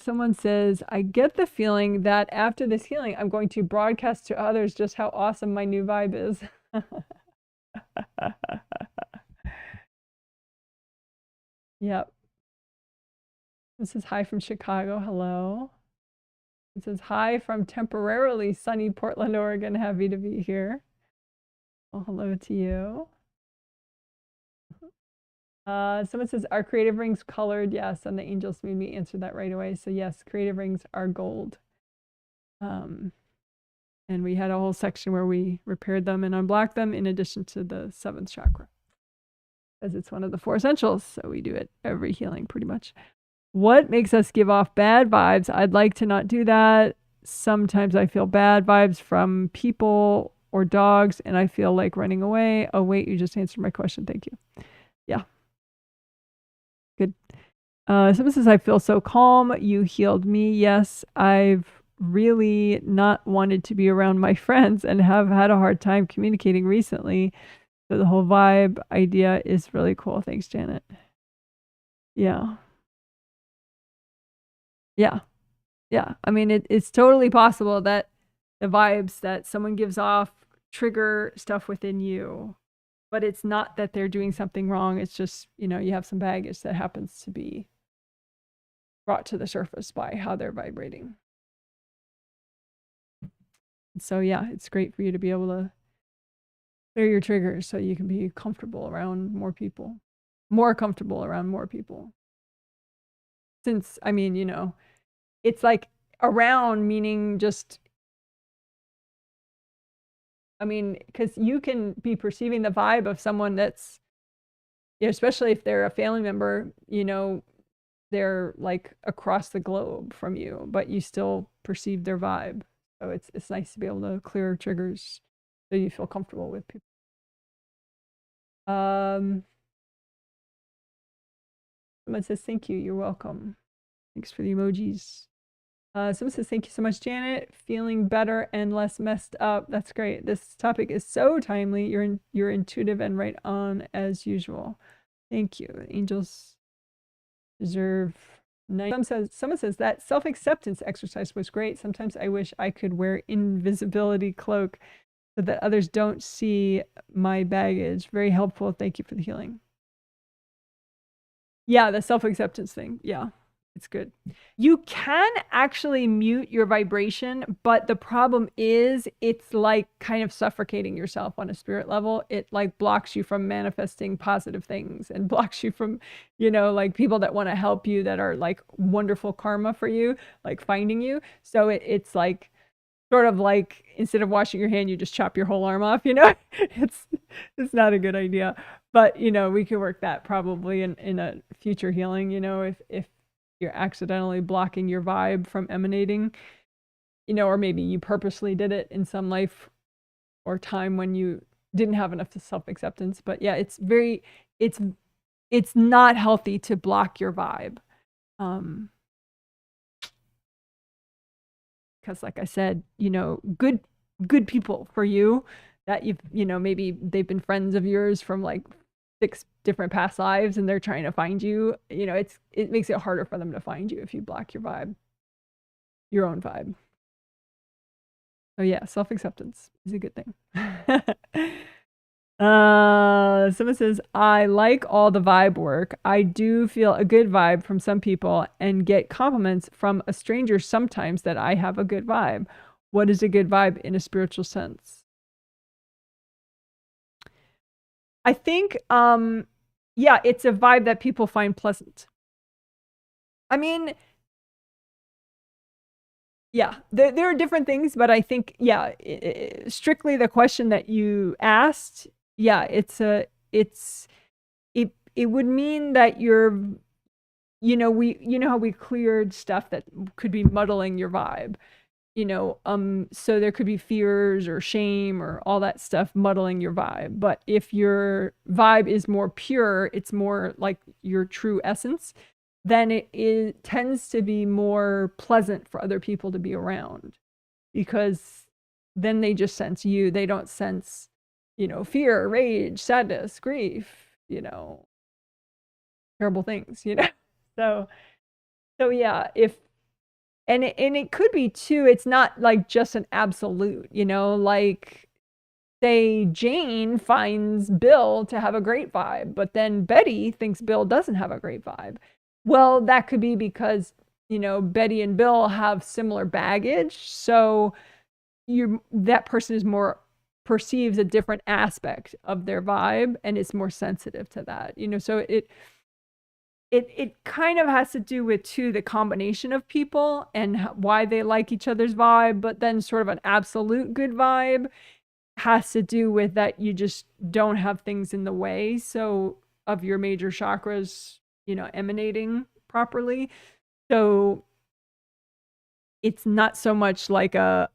Someone says, I get the feeling that after this healing, I'm going to broadcast to others just how awesome my new vibe is. Yep. This is hi from Chicago. Hello. It says hi from temporarily sunny Portland, Oregon. Happy to be here. Well, hello to you. Someone says, are creative rings colored? Yes, and the angels made me answer that right away. So yes, creative rings are gold. And we had a whole section where we repaired them and unblocked them in addition to the 7th chakra, as it's one of the 4 essentials. So we do it every healing pretty much. What makes us give off bad vibes? I'd like to not do that. Sometimes I feel bad vibes from people or dogs and I feel like running away. Oh, wait, you just answered my question. Thank you. Yeah. Good. Someone says, I feel so calm. You healed me. Yes, I've really not wanted to be around my friends and have had a hard time communicating recently. So the whole vibe idea is really cool. Thanks, Janet. Yeah. Yeah. Yeah. I mean, it's totally possible that the vibes that someone gives off trigger stuff within you, but it's not that they're doing something wrong. It's just, you know, you have some baggage that happens to be brought to the surface by how they're vibrating. So yeah, it's great for you to be able to clear your triggers so you can be comfortable around more people, more comfortable around more people. Since, I mean, you know, it's like around meaning just, I mean, because you can be perceiving the vibe of someone that's, you know, especially if they're a family member, you know, they're like across the globe from you, but you still perceive their vibe. So it's nice to be able to clear triggers so you feel comfortable with people. Someone says, thank you. You're welcome. Thanks for the emojis. Someone says, thank you so much, Janet. Feeling better and less messed up. That's great. This topic is so timely. You're intuitive and right on as usual. Thank you. Angels deserve nice. Someone says that self-acceptance exercise was great. Sometimes I wish I could wear invisibility cloak so that others don't see my baggage. Very helpful. Thank you for the healing. Yeah, the self-acceptance thing. Yeah, it's good. You can actually mute your vibration, but the problem is it's like kind of suffocating yourself on a spirit level. It like blocks you from manifesting positive things and blocks you from, like people that want to help you that are like wonderful karma for you, like finding you. So it's like sort of like instead of washing your hand, you just chop your whole arm off, it's not a good idea. But we can work that probably in a future healing, if you're accidentally blocking your vibe from emanating, or maybe you purposely did it in some life or time when you didn't have enough self-acceptance. But yeah, it's not healthy to block your vibe. Because like I said, good people for you that maybe they've been friends of yours from like 6 different past lives and they're trying to find you, it makes it harder for them to find you if you block your vibe, your own vibe. So yeah, self-acceptance is a good thing. Someone says, I like all the vibe work. I do feel a good vibe from some people and get compliments from a stranger sometimes that I have a good vibe. What is a good vibe in a spiritual sense? I think, yeah, it's a vibe that people find pleasant. I mean, yeah, there are different things, but I think, yeah, strictly the question that you asked, yeah, it would mean that you're, how we cleared stuff that could be muddling your vibe, so there could be fears or shame or all that stuff muddling your vibe. But if your vibe is more pure, it's more like your true essence, then it tends to be more pleasant for other people to be around, because then they just sense you. They don't sense, fear, rage, sadness, grief, terrible things, So yeah, and it could be too, it's not like just an absolute, like say Jane finds Bill to have a great vibe, but then Betty thinks Bill doesn't have a great vibe. Well, that could be because, Betty and Bill have similar baggage. So that person is more perceives a different aspect of their vibe and is more sensitive to that, so it kind of has to do with too the combination of people and why they like each other's vibe, but then sort of an absolute good vibe has to do with that you just don't have things in the way so of your major chakras, emanating properly. So it's not so much like a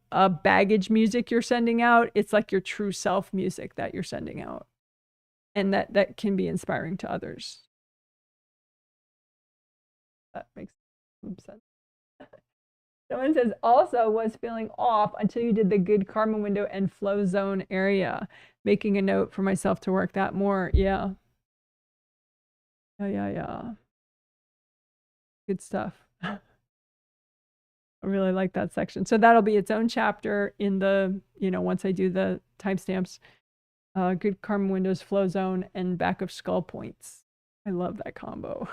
baggage music you're sending out, it's like your true self music that you're sending out, and that can be inspiring to others. That makes sense. Someone says, also was feeling off until you did the good karma window and flow zone area. Making a note for myself to work that more. Yeah. Yeah. Good stuff. I really like that section. So that'll be its own chapter in the, once I do the timestamps. Good karma windows, flow zone, and back of skull points. I love that combo.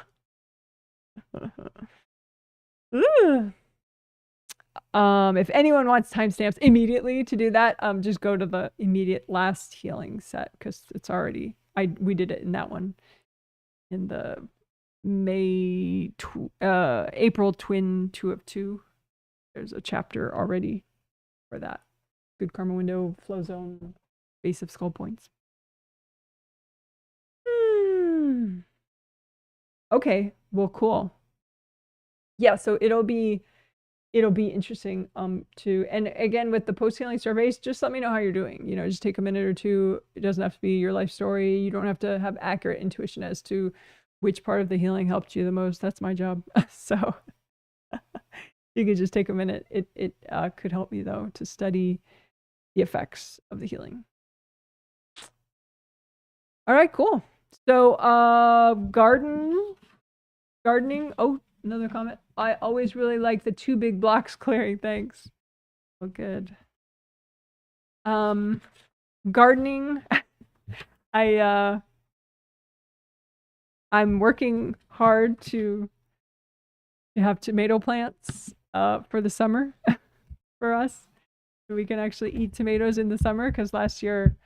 If anyone wants timestamps immediately to do that, just go to the immediate last healing set, because it's already, we did it in that one in the April twin 2 of 2. There's a chapter already for that. Good karma window, flow zone, base of skull points. Okay, well, cool. Yeah, so it'll be it'll be interesting to, and again, with the post-healing surveys, just let me know how you're doing. You know, just take a minute or two. It doesn't have to be your life story. You don't have to have accurate intuition as to which part of the healing helped you the most. That's my job. So you could just take a minute. It could help me though to study the effects of the healing. All right, cool. So gardening. Oh, another comment. I always really like the 2 big blocks clearing. Thanks. Oh, good. Gardening. I'm working hard to have tomato plants for the summer for us. So we can actually eat tomatoes in the summer, because last year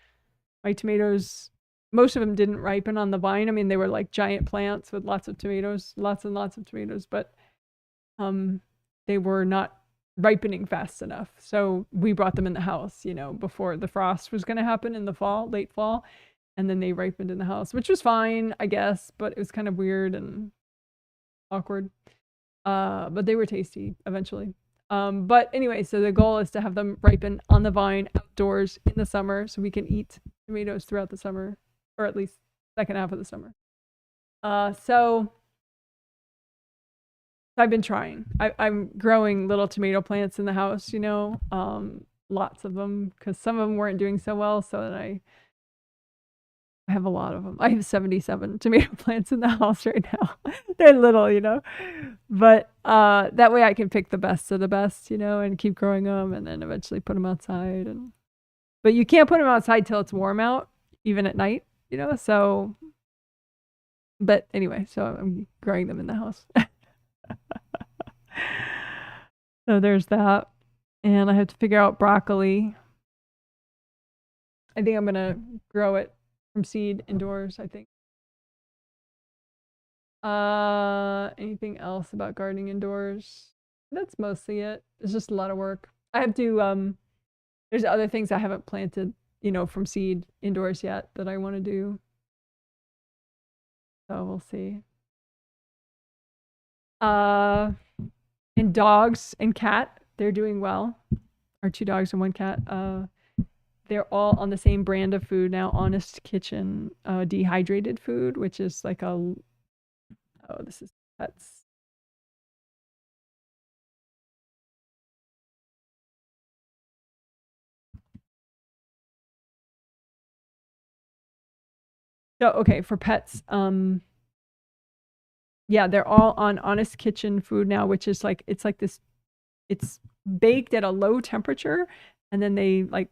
my tomatoes, most of them didn't ripen on the vine. I mean, they were like giant plants with lots of tomatoes, lots and lots of tomatoes, but they were not ripening fast enough. So we brought them in the house, you know, before the frost was going to happen in the fall, late fall. And then they ripened in the house, which was fine, I guess, but it was kind of weird and awkward. But they were tasty eventually. But anyway, so the goal is to have them ripen on the vine outdoors in the summer, so we can eat tomatoes throughout the summer, or at least second half of the summer. So I've been trying. I'm growing little tomato plants in the house, you know, lots of them, because some of them weren't doing so well. So then I have a lot of them. I have 77 tomato plants in the house right now. They're little, you know, but that way I can pick the best of the best, you know, and keep growing them, and then eventually put them outside. But you can't put them outside till it's warm out, even at night, you know. So, but anyway, so I'm growing them in the house. So there's that, and I have to figure out broccoli. I think I'm gonna grow it from seed indoors, I think. Anything else about gardening indoors? That's mostly it. It's just a lot of work. I have to, there's other things I haven't planted, you know, from seed indoors yet that I want to do. So we'll see. And dogs and cat, they're doing well. Our 2 dogs and 1 cat. They're all on the same brand of food now, Honest Kitchen dehydrated food, which is like a, oh, this is pets. So, okay, for pets, yeah, they're all on Honest Kitchen food now, which is like, it's like this, it's baked at a low temperature, and then they like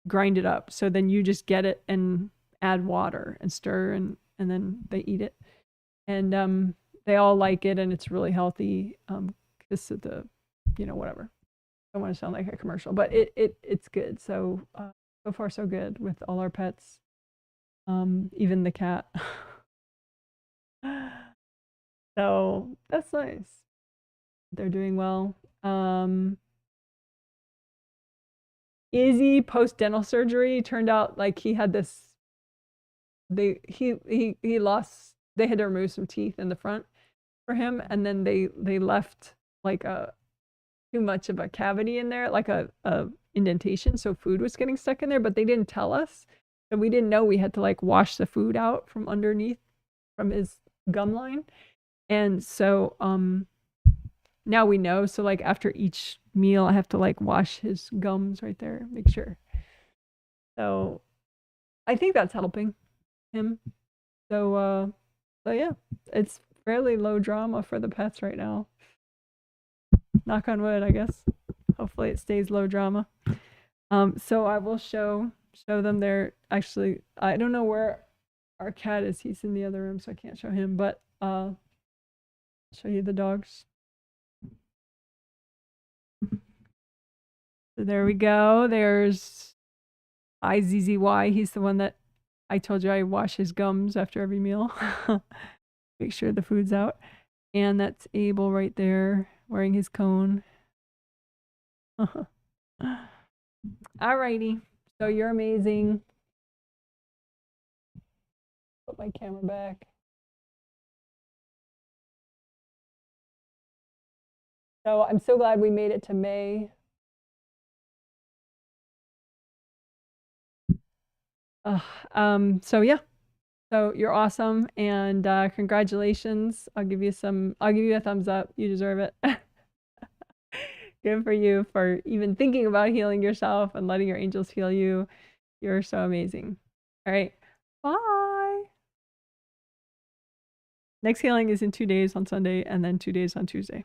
grind it up. So then you just get it and add water and stir, and then they eat it. And they all like it, and it's really healthy. Because of the, you know, whatever. I don't want to sound like a commercial, but it's good. So so far so good with all our pets. Even the cat. So that's nice. They're doing well. Izzy, post dental surgery, turned out like he had this, he lost, they had to remove some teeth in the front for him, and then they left like a too much of a cavity in there, like a indentation, so food was getting stuck in there, but they didn't tell us. So we didn't know we had to like wash the food out from underneath from his gum line. And so now we know. So like after each meal, I have to like wash his gums right there, make sure. So I think that's helping him. So yeah, it's fairly low drama for the pets right now. Knock on wood, I guess. Hopefully it stays low drama. So I will show them there. Actually, I don't know where our cat is. He's in the other room, so I can't show him, but I'll show you the dogs. So there we go. There's IZZY. He's the one that I told you I wash his gums after every meal. Make sure the food's out. And that's Abel right there wearing his cone. Alrighty. So you're amazing. Put my camera back. So I'm so glad we made it to May. So yeah, so you're awesome, and congratulations. I'll give you a thumbs up. You deserve it. Good for you for even thinking about healing yourself and letting your angels heal you. You're so amazing. All right. Bye. Next healing is in 2 days on Sunday and then 2 days on Tuesday.